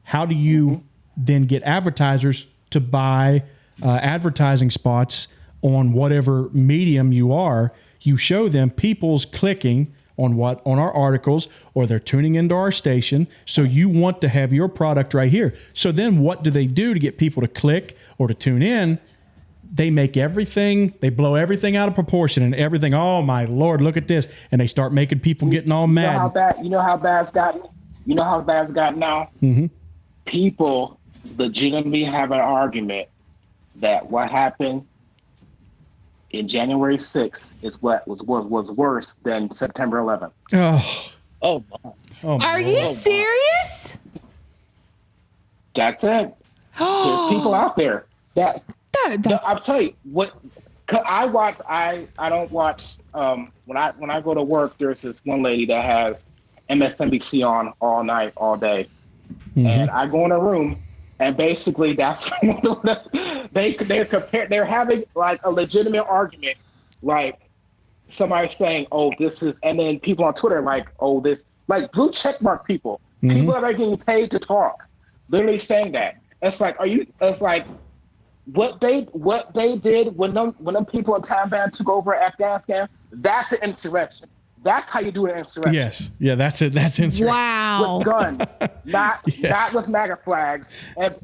How do you then get advertisers to buy advertising spots on whatever medium you are? You show them people's clicking on our articles, or they're tuning into our station. So you want to have your product right here. So then what do they do to get people to click or to tune in? They blow everything out of proportion and everything. Oh my Lord, look at this. And they start making people getting all mad. You know how bad it's gotten? You know how bad it's gotten now? Mm-hmm. People legitimately have an argument that what happened in January 6th is what was worse than September 11th. Oh my. Are you serious? That's it. There's people out there that I'll tell you what. I don't watch when I go to work. There's this one lady that has MSNBC on all night, all day. Mm-hmm. And I go in a room, and basically that's they're having a legitimate argument, somebody saying, "Oh, this is," and then people on Twitter "Oh, this," blue checkmark people, people that are getting paid to talk, literally saying that. It's what they did when them people in Taliban took over Afghanistan. That's an insurrection. That's how you do an insurrection. Yes. Yeah, that's it. That's insurrection. Wow. With guns, not with MAGA flags. And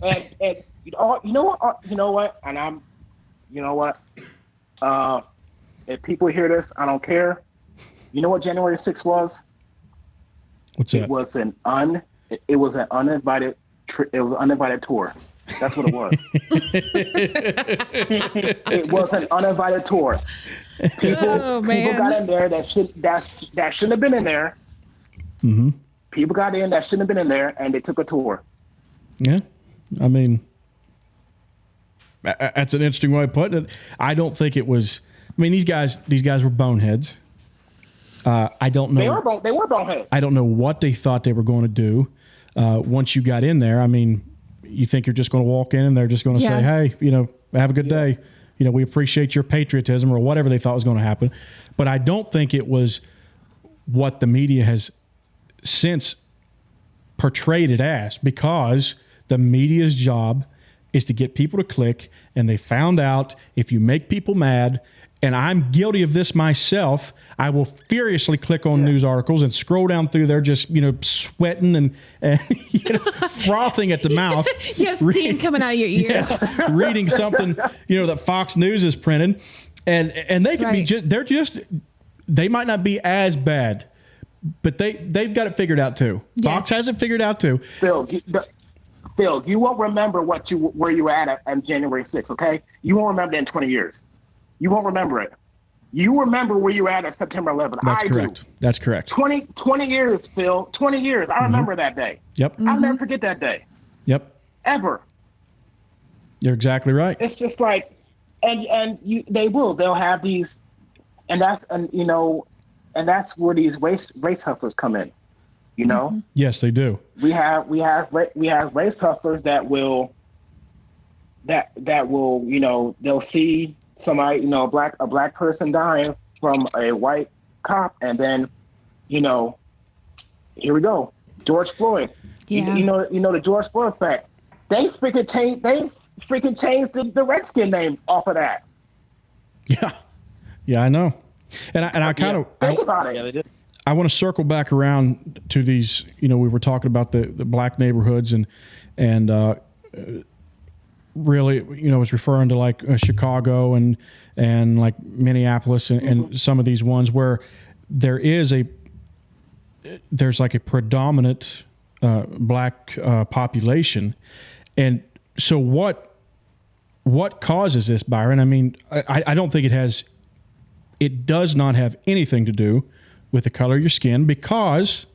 you know what? And if people hear this, I don't care. You know what January 6th was? What's that? It was an uninvited tour. That's what it was. It was an uninvited tour. People got in there that shouldn't have been in there. Mm-hmm. People got in that shouldn't have been in there, and they took a tour. Yeah, I mean, that's an interesting way of putting it. I don't think it was. I mean, these guys were boneheads. I don't know. They were boneheads. I don't know what they thought they were going to do. Once you got in there, I mean, you think you're just going to walk in and they're just going to say, "Hey, have a good day. We appreciate your patriotism," or whatever they thought was going to happen. But I don't think it was what the media has since portrayed it as, because the media's job is to get people to click, and they found out if you make people mad, and I'm guilty of this myself, I will furiously click on news articles and scroll down through there just, sweating and frothing at the mouth. You have steam coming out of your ears. Yes, reading something, that Fox News is printed. And they can be they might not be as bad, but they've got it figured out too. Yes. Fox has it figured out too. Phil, you won't remember where you were at on January 6th, okay? You won't remember it in 20 years. You won't remember it. You remember where you were at September 11th. That's correct. That's correct. 20 years, Phil. 20 years. I remember that day. Yep. I'll never forget that day. Yep. Ever. You're exactly right. It's just like, they'll have these, and that's where these race hustlers come in. Mm-hmm. Yes, they do. We have race hustlers that will they'll see somebody, a black person dying from a white cop, and then, here we go, George Floyd. Yeah. The George Floyd effect. They freaking changed the Redskin name off of that. Yeah. Yeah, I know. And I kind of think about it. Yeah, they did. I want to circle back around to these, we were talking about the black neighborhoods and really, was referring to like Chicago and like Minneapolis and some of these ones where there's like a predominant black population. And so what causes this, Byron? I mean, I don't think it does not have anything to do with the color of your skin, because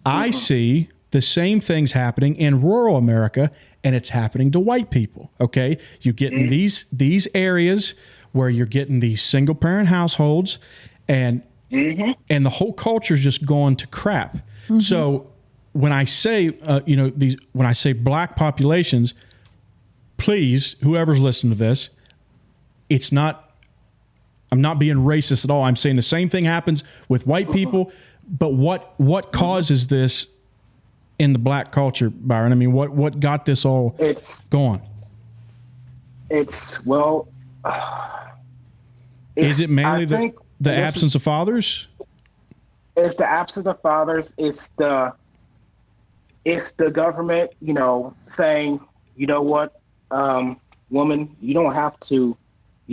I see the same things happening in rural America, and it's happening to white people. Okay, you get in these areas where you're getting these single parent households, and the whole culture is just going to crap. So when I say when I say black populations, please, whoever's listening to this, I'm not being racist at all. I'm saying the same thing happens with white people, but what causes this in the black culture, Byron? I mean, what got this all going? Is it mainly the absence of fathers? It's the absence of fathers. It's the government, saying, woman, you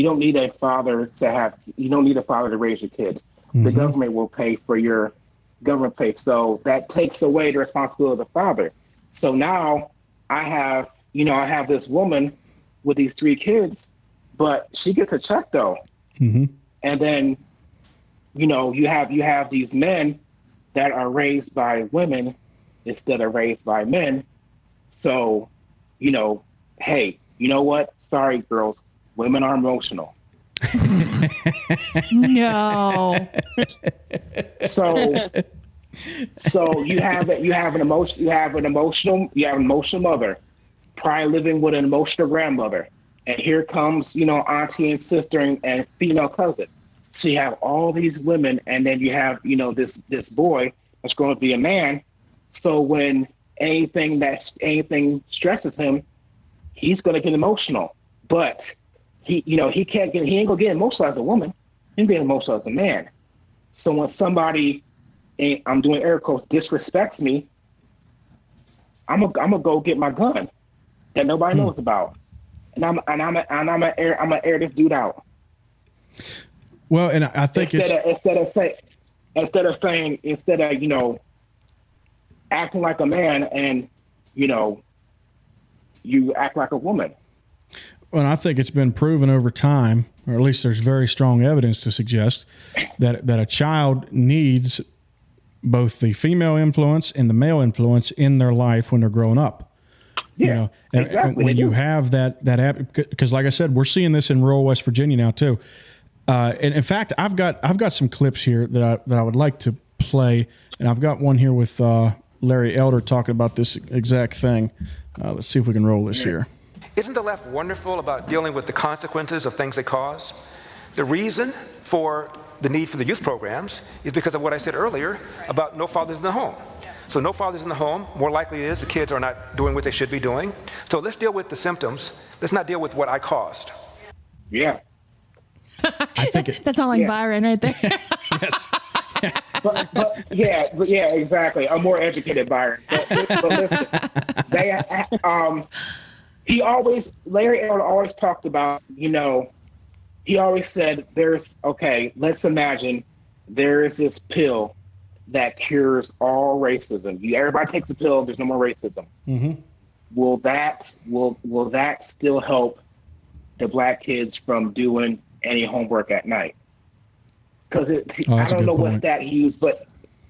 don't need a father to raise your kids. The government will pay for your government pay. So that takes away the responsibility of the father. So now I have this woman with these 3 kids, but she gets a check though. And then, you have these men that are raised by women instead of raised by men. So, hey, you know what? Sorry, girls. Women are emotional. No. So you have an emotional mother, probably living with an emotional grandmother, and here comes auntie and sister and female cousin. So you have all these women, and then you have this boy that's going to be a man. So when anything stresses him, he's going to get emotional, but he ain't gonna get emotional as a woman. He's getting emotional as a man. So when somebody, and I'm doing air quotes, disrespects me, I'm gonna go get my gun that nobody knows about, and I'm gonna air this dude out. Well, and I think instead of saying acting like a man and you act like a woman. Well, I think it's been proven over time, or at least there's very strong evidence to suggest that a child needs both the female influence and the male influence in their life when they're growing up. Yeah, exactly. And when you have that because like I said, we're seeing this in rural West Virginia now too. And in fact, I've got some clips here that I would like to play, and I've got one here with Larry Elder talking about this exact thing. Let's see if we can roll this here. Isn't the left wonderful about dealing with the consequences of things they cause? The reason for the need for the youth programs is because of what I said earlier about no fathers in the home. So no fathers in the home, more likely it is the kids are not doing what they should be doing. So let's deal with the symptoms. Let's not deal with what I caused. Yeah. I think That sounds like Byron right there. yes. but yeah, exactly. I'm more educated Byron. But listen, Larry Elder always talked about, he always said let's imagine there is this pill that cures all racism. Everybody takes the pill, there's no more racism. Mm-hmm. Will that still help the black kids from doing any homework at night? Because I don't know what stat he used, but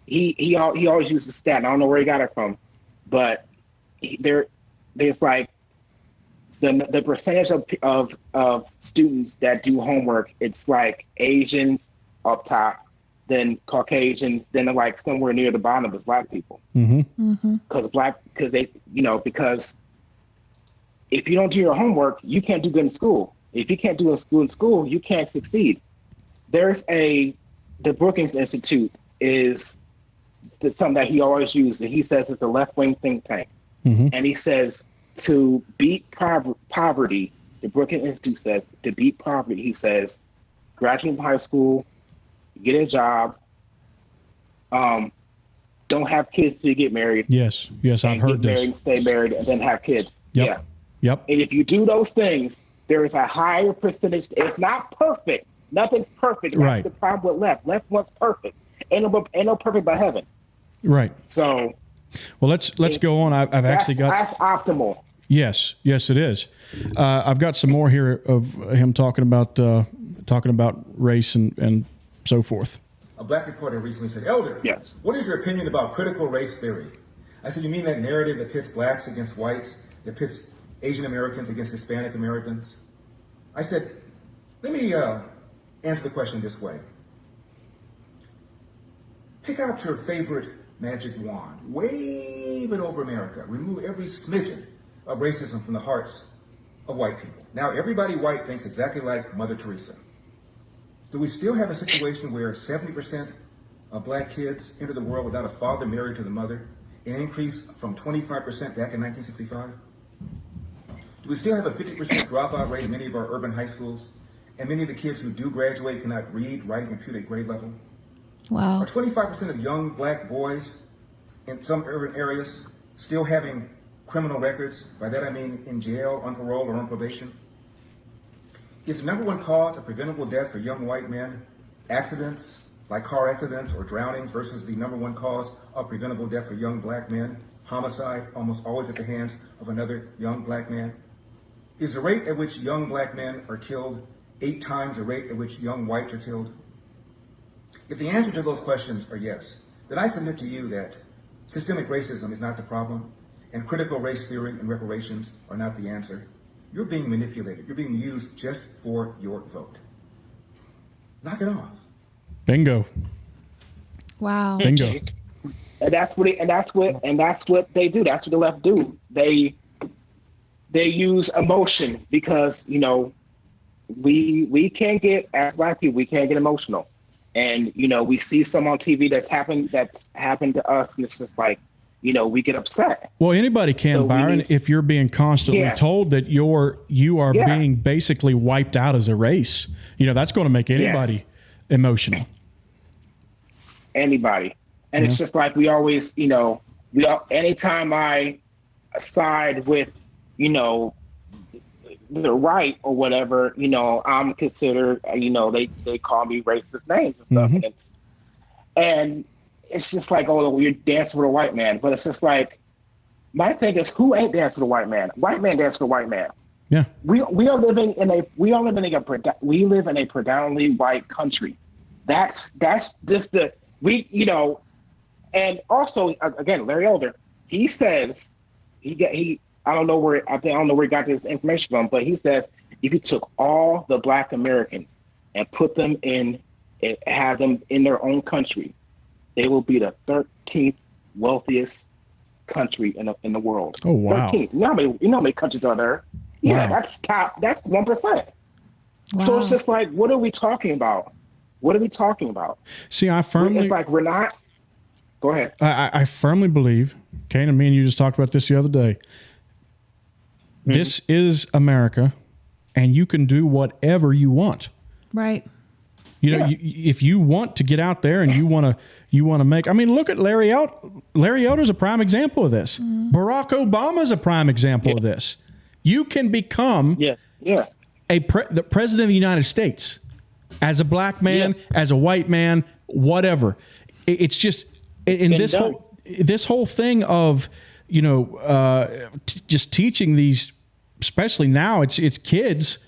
he always uses stat. And I don't know where he got it from, but there's like the percentage of students that do homework. It's like Asians up top, then Caucasians, then like somewhere near the bottom is black people. Mm-hmm. Because if you don't do your homework, you can't do good in school. If you can't do good in school, you can't succeed. There's the Brookings Institute is something that he always uses. And he says it's a left-wing think tank. Mm-hmm. And he says to beat poverty, the Brookings Institute says to beat poverty, he says, graduate from high school, get a job, don't have kids till you get married. Yes, I've heard this. Married, stay married, and then have kids. Yep. And if you do those things, there is a higher percentage. It's not perfect. Nothing's perfect. Right. That's the problem with left. Left wants perfect. Ain't no perfect by heaven. Right. So. Well, let's go on. I've actually got. That's optimal. Yes, it is. I've got some more here of him talking about race and so forth. A black reporter recently said, "Elder, yes. What is your opinion about critical race theory?" I said, "You mean that narrative that pits blacks against whites, that pits Asian Americans against Hispanic Americans?" I said, "Let me answer the question this way. Pick out your favorite magic wand, wave it over America, remove every smidgen of racism from the hearts of white people. Now everybody white thinks exactly like Mother Teresa. Do we still have a situation where 70% of black kids enter the world without a father married to the mother, an increase from 25% back in 1965? Do we still have a 50% dropout rate in many of our urban high schools, and many of the kids who do graduate cannot read, write, and compute at grade level? Wow. Are 25% of young black boys in some urban areas still having criminal records? By that I mean in jail, on parole, or on probation? Is the number one cause of preventable death for young white men accidents, like car accidents or drownings, versus the number one cause of preventable death for young black men, homicide, almost always at the hands of another young black man? Is the rate at which young black men are killed 8 times the rate at which young whites are killed? If the answer to those questions are yes, then I submit to you that systemic racism is not the problem, and critical race theory and reparations are not the answer. You're being manipulated. You're being used just for your vote. Knock it off. Bingo. Wow. Bingo. And that's what they do. That's what the left do. They use emotion because we can't get, as black people, we can't get emotional. And we see some on TV that's happened to us, and it's just like, we get upset. Well, anybody can, Byron, if you're being constantly told that you are being basically wiped out as a race. That's going to make anybody emotional. anybody. And it's just like we always, anytime I side with, the right or whatever, I'm considered, they call me racist names and stuff. And it's just like, oh, you're dancing with a white man. But it's just like, my thing is, who ain't dancing with a white man? White man dance with a white man. Yeah. We live in a predominantly white country. That's just and also again, Larry Elder, he says I don't know where he got this information from, but he says if you took all the Black Americans and put them have them in their own country, they will be the 13th wealthiest country in the world. Oh wow! 13th. You know how many countries are there? Yeah, Wow. that's top. That's 1%. Wow. So it's just like, what are we talking about? What are we talking about? See, I firmly. It's like we're not. Go ahead. I firmly believe, Kane and me and you just talked about this the other day. This is America, and you can do whatever you want. Right. If you want to get out there and you want to make. I mean, look at Larry Elder. Larry Elder is a prime example of this. Barack Obama is a prime example of this. You can become the president of the United States as a black man, as a white man, whatever. It's just in this whole thing of just teaching these, especially now it's kids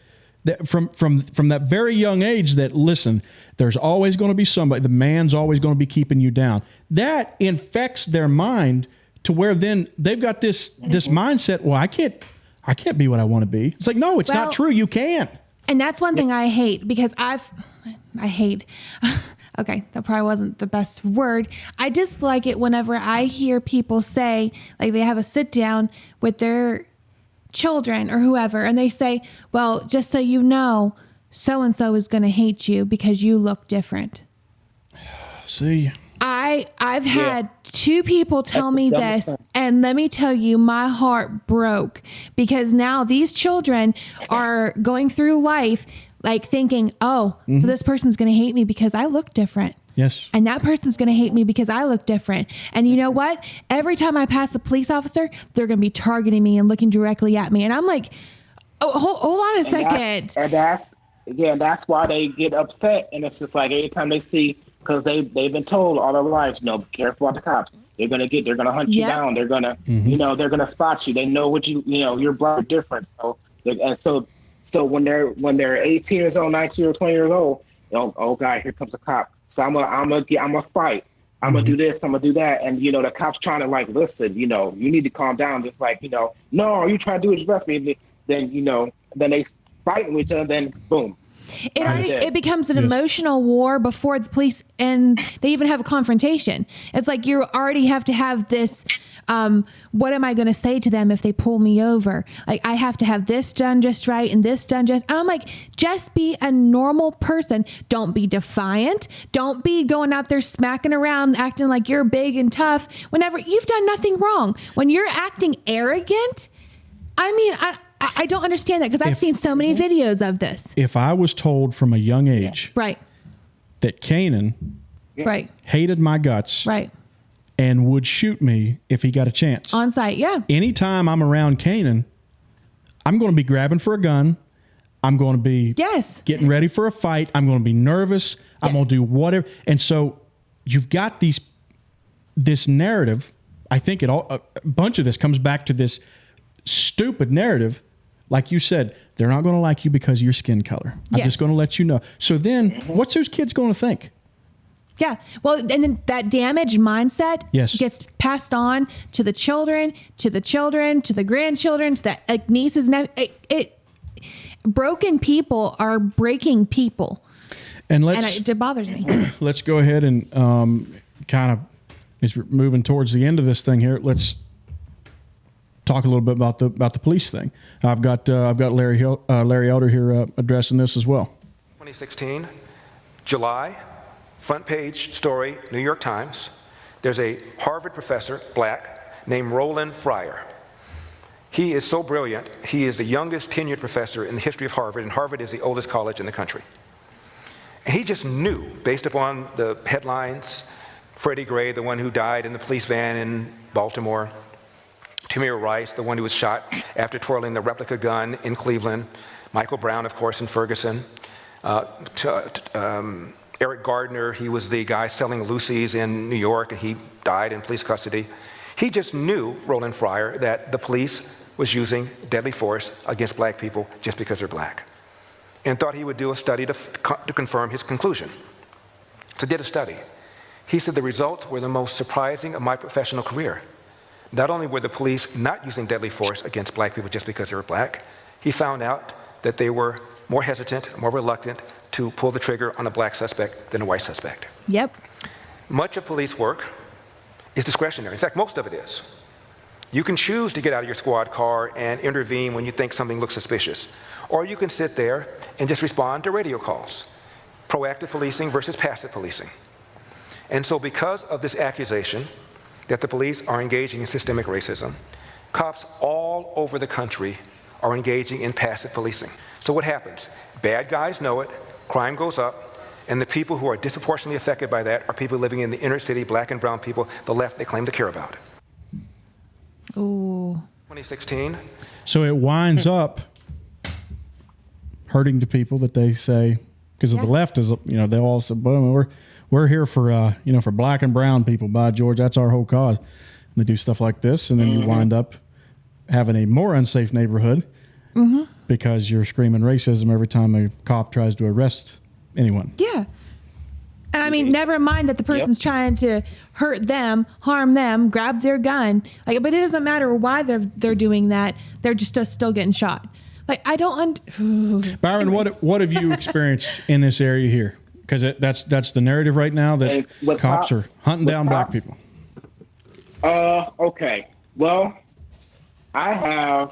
that from that very young age that listen, there's always going to be somebody. The man's always going to be keeping you down. That infects their mind to where then they've got this mindset. Well, I can't be what I want to be. It's like, no, it's not true. You can. And that's one thing I hate because I hate, okay, that probably wasn't the best word. I dislike it whenever I hear people say, like they have a sit down with their children or whoever, and they say, well, just so you know, so-and-so is going to hate you because you look different. See, I've had two people tell me this, and let me tell you, my heart broke because now these children are going through life like thinking, oh, so this person's going to hate me because I look different. yes. And that person's going to hate me because I look different. And you know what? Every time I pass a police officer, they're going to be targeting me and looking directly at me. And I'm like, oh, hold on a second. That's why they get upset. And it's just like every time they see, because they've been told all their lives, be careful about the cops. They're gonna hunt you down. They're gonna, they're gonna spot you. They know what your blood is different. So when they're 18 years old, 19 or 20 years old, oh God, here comes a cop. So I'm gonna fight. I'm gonna do this. I'm gonna do that. And the cops trying to like, listen, you need to calm down. Just like, no, you trying to do what's best for me. Then they fight with each other. Then boom. It becomes an emotional war before the police and they even have a confrontation. It's like you already have to have this, what am I going to say to them if they pull me over? Like I have to have this done just right and this done just, and I'm like, just be a normal person. Don't be defiant. Don't be going out there smacking around, acting like you're big and tough whenever you've done nothing wrong. When you're acting arrogant, I don't understand that because I've seen so many videos of this. If I was told from a young age that Kanan hated my guts and would shoot me if he got a chance. On site, Anytime I'm around Kanan, I'm going to be grabbing for a gun. I'm going to be getting ready for a fight. I'm going to be nervous. I'm going to do whatever. And so you've got this narrative. I think a bunch of this comes back to this stupid narrative. Like you said, they're not going to like you because of your skin color. I'm just going to let you know. So then what's those kids going to think? Yeah. Well, and then that damaged mindset gets passed on to the children, to the grandchildren, to the nieces. And broken people are breaking people. And it bothers me. Let's go ahead and kind of, as we're moving towards the end of this thing here, let's talk a little bit about the police thing. I've got Larry Elder here addressing this as well. 2016, July, front page story, New York Times. There's a Harvard professor, black, named Roland Fryer. He is so brilliant. He is the youngest tenured professor in the history of Harvard, and Harvard is the oldest college in the country. And he just knew, based upon the headlines, Freddie Gray, the one who died in the police van in Baltimore. Tamir Rice, the one who was shot after twirling the replica gun in Cleveland. Michael Brown, of course, in Ferguson. Eric Gardner, he was the guy selling Lucy's in New York, and he died in police custody. He just knew, Roland Fryer, that the police was using deadly force against black people just because they're black, and thought he would do a study to confirm his conclusion. So did a study. He said the results were the most surprising of my professional career. Not only were the police not using deadly force against black people just because they were black, he found out that they were more hesitant, more reluctant to pull the trigger on a black suspect than a white suspect. Yep. Much of police work is discretionary. In fact, most of it is. You can choose to get out of your squad car and intervene when you think something looks suspicious. Or you can sit there and just respond to radio calls. Proactive policing versus passive policing. And so because of this accusation that the police are engaging in systemic racism, cops all over the country are engaging in passive policing. So what happens? Bad guys know it, crime goes up, and the people who are disproportionately affected by that are people living in the inner city, black and brown people, the left they claim to care about. Ooh. 2016. So it winds up hurting the people that they say, because the left is, they all say, well, we're here for, for black and brown people, by George, that's our whole cause. And they do stuff like this, and then you wind up having a more unsafe neighborhood because you're screaming racism every time a cop tries to arrest anyone. Yeah. And I mean, never mind that the person's trying to hurt them, harm them, grab their gun. But it doesn't matter why they're doing that. They're just still getting shot. I don't. Byron, what have you experienced in this area here? Because that's the narrative right now, that cops are hunting down black people. Okay. Well, I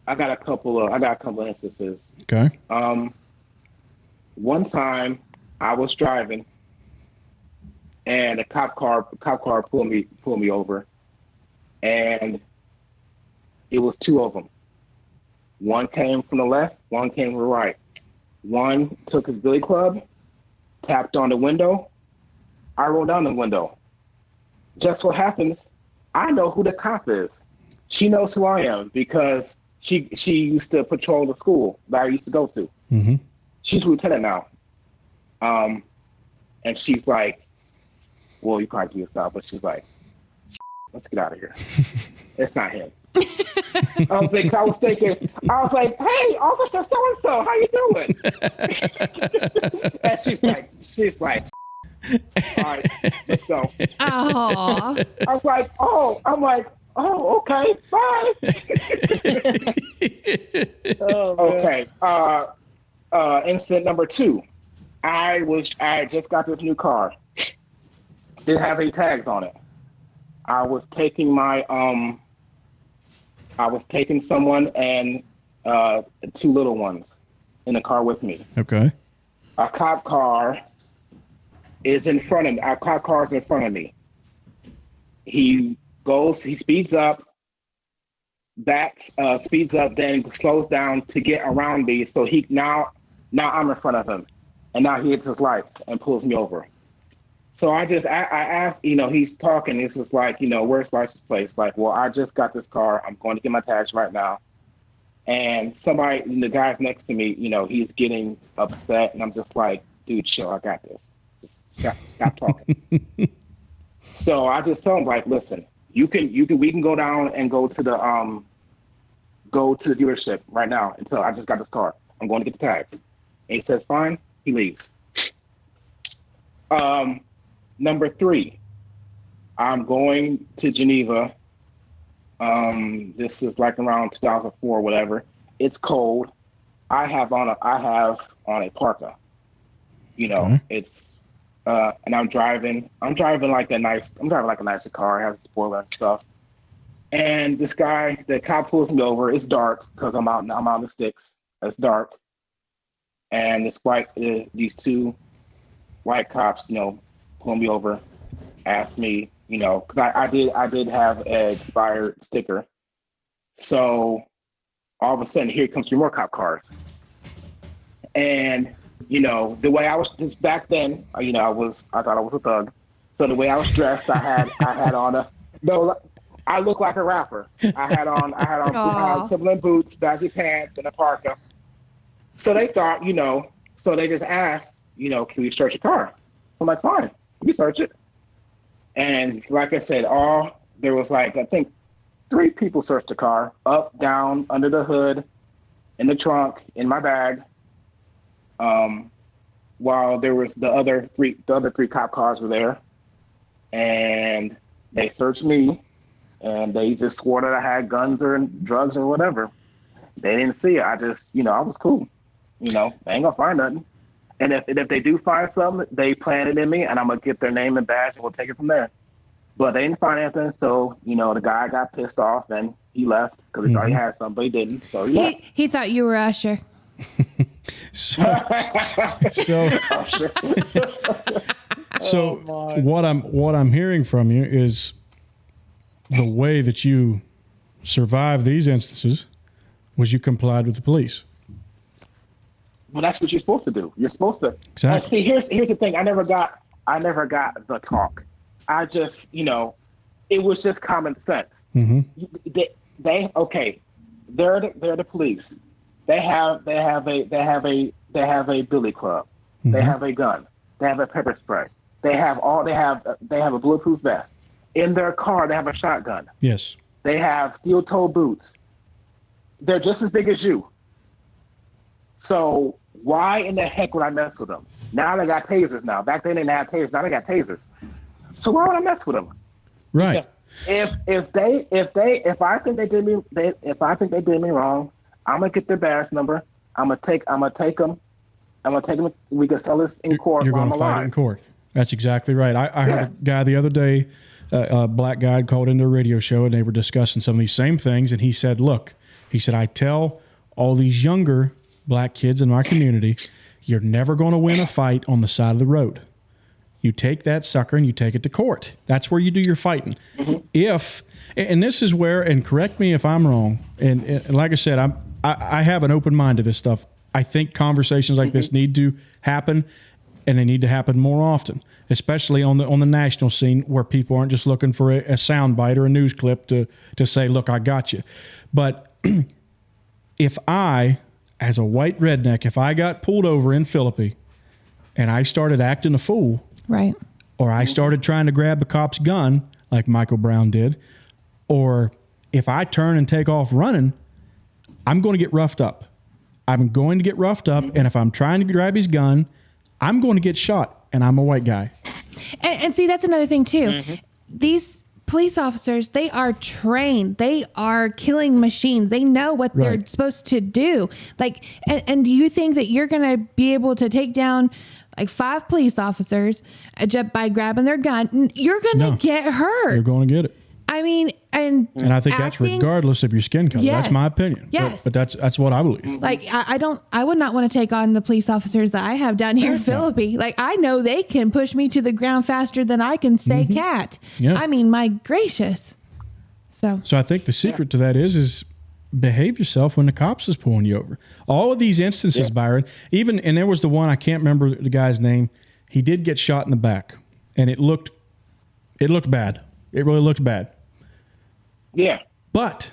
got a couple of instances. Okay. One time I was driving and a cop car pulled me over, and it was two of them. One came from the left, one came from the right. One took his billy club, tapped on the window. I rolled down the window. Just so happens, I know who the cop is. She knows who I am because she used to patrol the school that I used to go to. Mm-hmm. She's a lieutenant now. And she's like, well, you can't do yourself, but she's like, let's get out of here. It's not him. I was like, hey, Officer so-and-so, how you doing? And she's like, all right, let's go. Aww. Okay, bye. Okay. Incident number 2. I just got this new car. Didn't have any tags on it. I was taking someone and 2 little ones in the car with me. Okay. A cop car is in front of me. Our cop car is in front of me. He speeds up, then slows down to get around me. So now I'm in front of him, and now he hits his lights and pulls me over. So I asked, he's talking. It's just like, where's license plates? Like, well, I just got this car. I'm going to get my tags right now. And the guy's next to me, he's getting upset, and I'm just like, dude, chill. I got this. Just stop talking. So I just tell him, like, listen, we can go down and go to the dealership right now until I just got this car. I'm going to get the tags. And he says, fine. He leaves. Number 3, I'm going to Geneva. This is like around 2004 or whatever. It's cold. I have on a parka. It's and I'm driving like a nicer car. It has a spoiler and stuff. And this guy, the cop pulls me over. It's dark because I'm out in the sticks. It's dark. And these 2 white cops, pull me over, ask me, because I did have an expired sticker. So all of a sudden, here comes 3 more cop cars. And you know, the way I was just back then, you know, I thought I was a thug. So the way I was dressed, I had on I looked like a rapper. I had on Timberland boots, baggy pants, and a parka. So they thought, you know, so they just asked, you know, can we search your car? I'm like, fine, we search it. And like I said, there was like, I think 3 people searched the car, up, down, under the hood, in the trunk, in my bag. While there was the other three cop cars were there, and they searched me, and they just swore that I had guns or drugs or whatever. They didn't see it. I just, you know, I was cool. You know, they ain't gonna find nothing. And if they do find something, they planted in me, and I'm gonna get their name and badge, and we'll take it from there. But they didn't find anything, so you know, the guy got pissed off and he left because he thought he had something, but he didn't. So yeah. He thought you were Usher. So what I'm hearing from you is the way that you survived these instances was you complied with the police. Well, that's what you're supposed to do. You're supposed to. Exactly. See, here's the thing. I never got the talk. I just, you know, it was just common sense. Mm-hmm. They're the police. They have a billy club. Mm-hmm. They have a gun. They have a pepper spray. They have a bulletproof vest. In their car, they have a shotgun. Yes. They have steel-toed boots. They're just as big as you. So why in the heck would I mess with them? Now they got tasers now. Back then they didn't have tasers. Now they got tasers. So why would I mess with them? Right. If I think they did me wrong, I'm gonna get their badge number. I'm gonna take them. We can sell this in court. You're going to fight it in court. That's exactly right. I heard a guy the other day, a black guy called into a radio show, and they were discussing some of these same things. And he said, look, I tell all these younger black kids in my community, you're never going to win a fight on the side of the road. You take that sucker and you take it to court. That's where you do your fighting. Mm-hmm. And this is where, and correct me if I'm wrong, and like I said, I have an open mind to this stuff. I think conversations like this need to happen, and they need to happen more often, especially on the national scene where people aren't just looking for a sound bite or a news clip to say, look, I got you. But if I, as a white redneck, if I got pulled over in Hillbilly and I started acting a fool, right, or I started trying to grab the cop's gun like Michael Brown did, or if I turn and take off running, I'm going to get roughed up. I'm going to get roughed up, and if I'm trying to grab his gun, I'm going to get shot, and I'm a white guy. And see, that's another thing, too. Mm-hmm. These police officers, they are trained. They are killing machines. They know what they're supposed to do. Like, and do you think that you're going to be able to take down like 5 police officers just by grabbing their gun? You're going to get hurt. You're going to get it. I mean, and I think that's regardless of your skin color. Yes. That's my opinion. Yes. But that's what I believe. Like, I would not want to take on the police officers that I have down here in Hillbilly. Like, I know they can push me to the ground faster than I can say cat. Yeah. I mean, my gracious. So I think the secret to that is behave yourself when the cops is pulling you over. All of these instances, Byron, and there was the one, I can't remember the guy's name. He did get shot in the back, and it looked bad. It really looked bad. Yeah. But,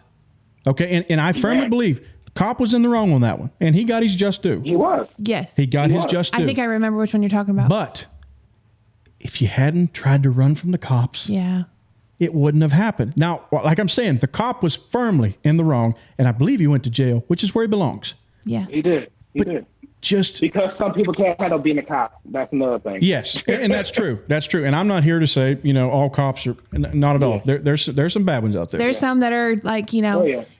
okay, and I firmly believe the cop was in the wrong on that one, and he got his just due. He was. Yes. He got his just due. I think I remember which one you're talking about. But if you hadn't tried to run from the cops, it wouldn't have happened. Now, like I'm saying, the cop was firmly in the wrong, and I believe he went to jail, which is where he belongs. Yeah. He did. He did. Just because some people can't handle being a cop. That's another thing. Yes, and that's true. That's true. And I'm not here to say, all cops are not at all. There's some bad ones out there. There's some that are like,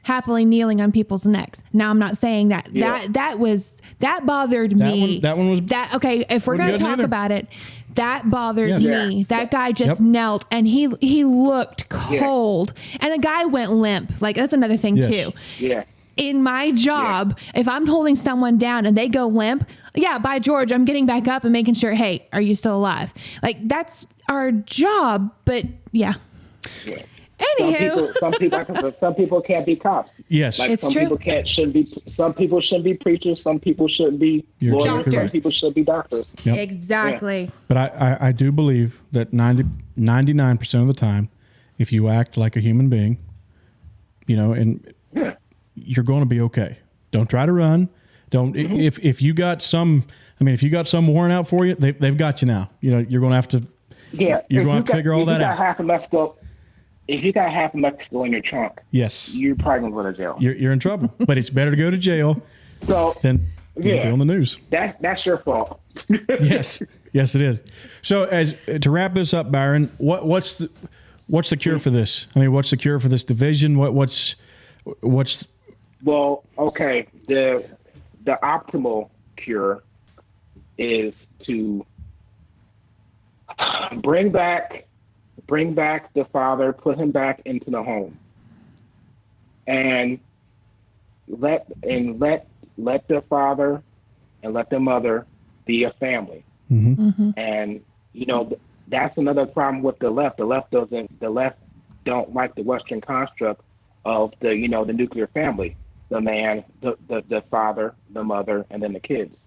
happily kneeling on people's necks. Now, I'm not saying that. Yeah. That bothered me. That one was okay. If we're going to talk about it, that bothered me. That guy just knelt, and he looked cold, and the guy went limp. Like, that's another thing too. Yeah. In my job, if I'm holding someone down and they go limp, by George, I'm getting back up and making sure, hey, are you still alive? Like, that's our job. But Anywho, some people can't be cops. Yes. Like It's some true. people shouldn't be. Some people shouldn't be preachers. Some people shouldn't be You're lawyers. exactly Some right. people should be doctors. Yep. exactly. But I do believe that 99% of the time, if you act like a human being, and you're going to be okay. Don't try to run. Don't if you got some. I mean, if you got some warrant out for you, they've got you now. You're going to have to. Yeah, You're going to have to figure all that out. If you got half of Mexico in your trunk, Yes. you're probably going to go to jail. You're in trouble. But it's better to go to jail So than be on the news. that's your fault. Yes, yes, it is. So, as to wrap this up, Byron, what's the cure for this? I mean, what's the cure for this division? What's Well, okay. The optimal cure is to bring back the father, put him back into the home, and let the father and let the mother be a family. And that's another problem with the left. The left don't like the Western construct of the nuclear family. The man, the father, the mother, and then the kids.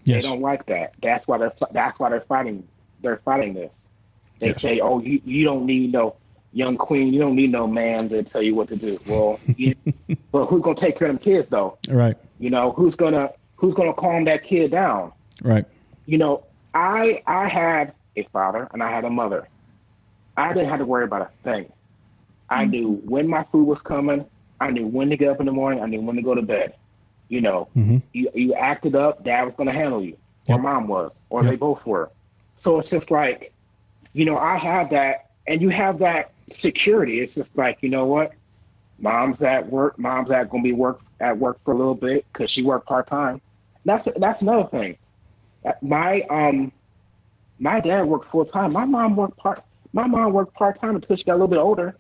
yes. They don't like that. That's why they're fighting. They're fighting this. They say, "Oh, you don't need no young queen. You don't need no man to tell you what to do." Well, but who's gonna take care of them kids though? Right. Who's gonna calm that kid down? Right. I had a father and I had a mother. I didn't have to worry about a thing. I knew when my food was coming. I knew when to get up in the morning. I knew when to go to bed. You acted up, Dad was going to handle you, or Mom was, or they both were. So it's just like, I have that, and you have that security. It's just like, you know what? Mom's at work. Mom's going to be at work for a little bit because she worked part time. That's another thing. My dad worked full time. My mom worked part time until she got a little bit older.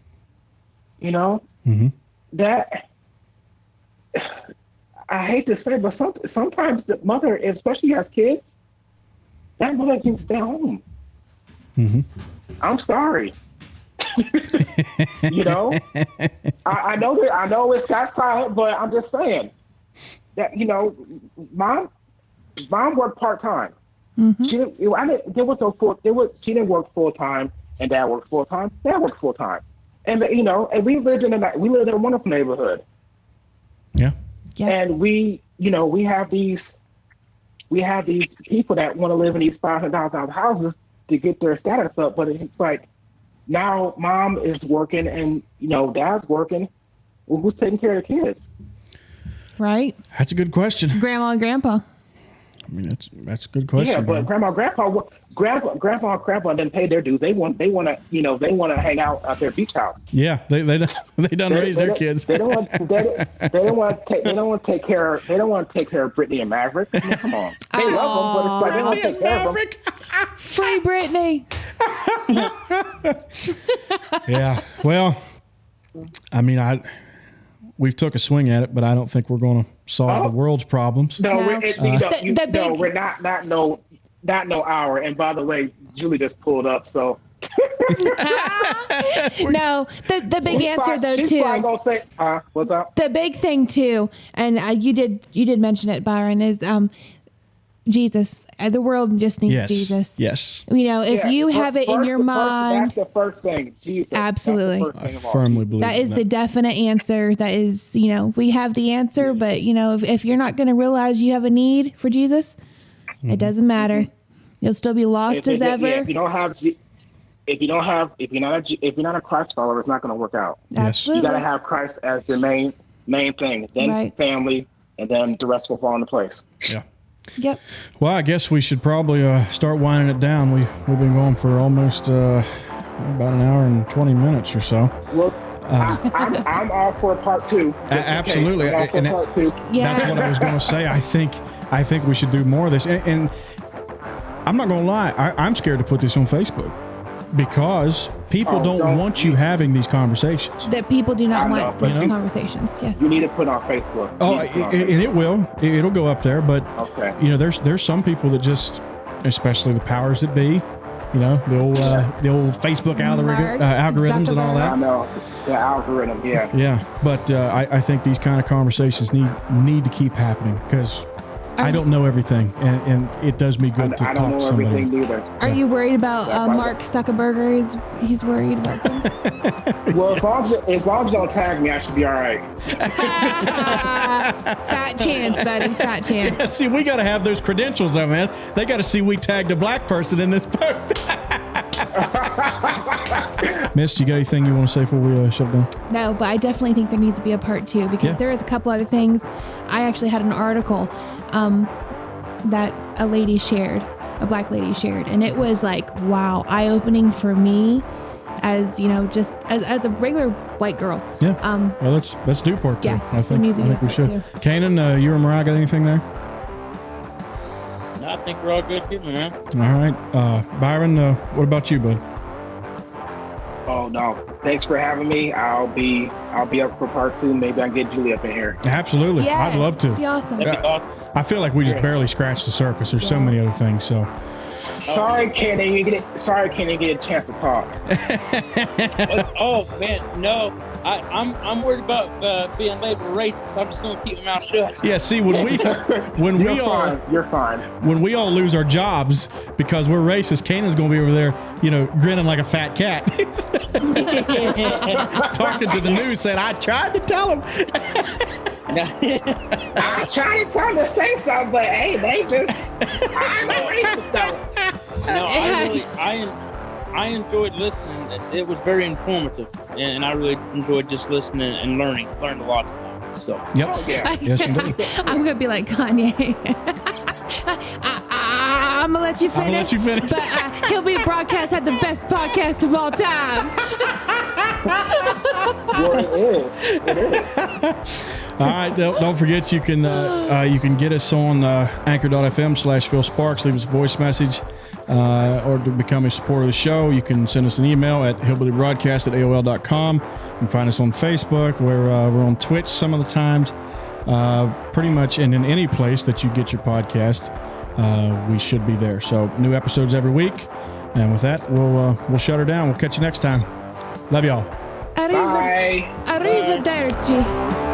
That I hate to say, but sometimes the mother, especially has kids, that mother can stay home. I'm sorry. I know it's got silent, but I'm just saying that mom worked part time. She didn't work full time, and Dad worked full time. Dad worked full time. And and we lived in a wonderful neighborhood. Yeah. And we have these people that want to live in these $500,000 houses to get their status up, but it's like now Mom is working and Dad's working. Well, who's taking care of the kids? Right. That's a good question. Grandma and Grandpa. I mean, that's a good question. Yeah, but Byron. Grandpa and Grandpa didn't pay their dues. They want to hang out at their beach house. Yeah, they done raised their kids. They don't want to take care of Brittany and Maverick. I mean, come on, they love them, but it's like they don't take care of them. Free Britney. Yeah. Well, I mean, we've took a swing at it, but I don't think we're going to solve the world's problems. No, No. we're not no hour. And by the way, Julie just pulled up, so. No, the big answer though she's too. probably gonna say, what's up? The big thing too, and you did mention it, Byron, is Jesus. The world just needs Jesus. Yes. If you have it in your mind, that's the first thing. Jesus. Absolutely. That's the first thing I of all. firmly believe that is in the definite answer. That is, we have the answer, but if you're not going to realize you have a need for Jesus, it doesn't matter. You'll still be lost as ever. If you're not a Christ follower, it's not going to work out. Absolutely. You got to have Christ as the main thing, then family, and then the rest will fall into place. Yeah. Yep. Well, I guess we should probably start winding it down. We've been going for almost about an hour and 20 minutes or so. Well, I'm all for part two. Absolutely. I'm all for And part two. Yeah. that's what I was going to say. I think we should do more of this. And I'm not going to lie. I'm scared to put this on Facebook because people don't want you having these conversations. That people do not I know, want but these conversations. Yes. You need to put it on Facebook. Oh, and it will. It'll go up there. But Okay. there's some people that just, especially the powers that be, You know, the old Facebook Mark algorithms and all I that. know the algorithm. Yeah. Yeah, but I think these kind of conversations need to keep happening because I don't know everything, and it does me good to I talk don't to know somebody. everything either. Are you worried about Yeah, Mark Zuckerberg? He's worried about them? Well, as long as you don't tag me, I should be all right. Fat chance, buddy. Fat chance. Yeah, see, we got to have those credentials, though, man. They got to see we tagged a black person in this post. Miss, you got anything you want to say before we shut down? No, but I definitely think there needs to be a part 2 because there is a couple other things. I actually had an article that a lady shared, a black lady shared, and it was like, wow, eye-opening for me as, you know, just as a regular white girl. Yeah. Well, let's do part 2. Yeah, I think we should. two. Kanan, you or Mariah got anything there? No, I think we're all good too, man. All right. Byron, what about you, bud? Oh no! Thanks for having me. I'll be up for part 2. Maybe I can get Julie up in here. Absolutely. Yes, I'd love to. Be awesome. That'd be awesome. I feel like we just barely scratched the surface. There's so many other things. So Sorry, Ken, you get a chance to talk. Oh man, no. I'm worried about being labeled racist. I'm just gonna keep my mouth shut. yeah, see when we You're fine. when we all lose our jobs because we're racist, Kanan's gonna be over there, you know, grinning like a fat cat, talking to the news, saying, "I tried to tell him." I tried to tell them to say something, but hey, they just I'm not racist though. No, I enjoyed listening. It was very informative, and I really enjoyed just listening and learned a lot tonight. So Yep. Yeah. Yes, indeed. I'm gonna be like Kanye. I'm gonna let you I'm gonna finish. let you finish. But he'll be broadcast at the best podcast of all time. Well, it is. All right, don't forget you can get us on anchor.fm/Phil Sparks. Leave us a voice message, or to become a supporter of the show, you can send us an email at hillbillybroadcast@aol.com. You can find us on Facebook. We're on Twitch some of the times. Pretty much in any place that you get your podcast, we should be there. So new episodes every week. And with that, we'll shut her down. We'll catch you next time. Love y'all. Bye. Arrivederci.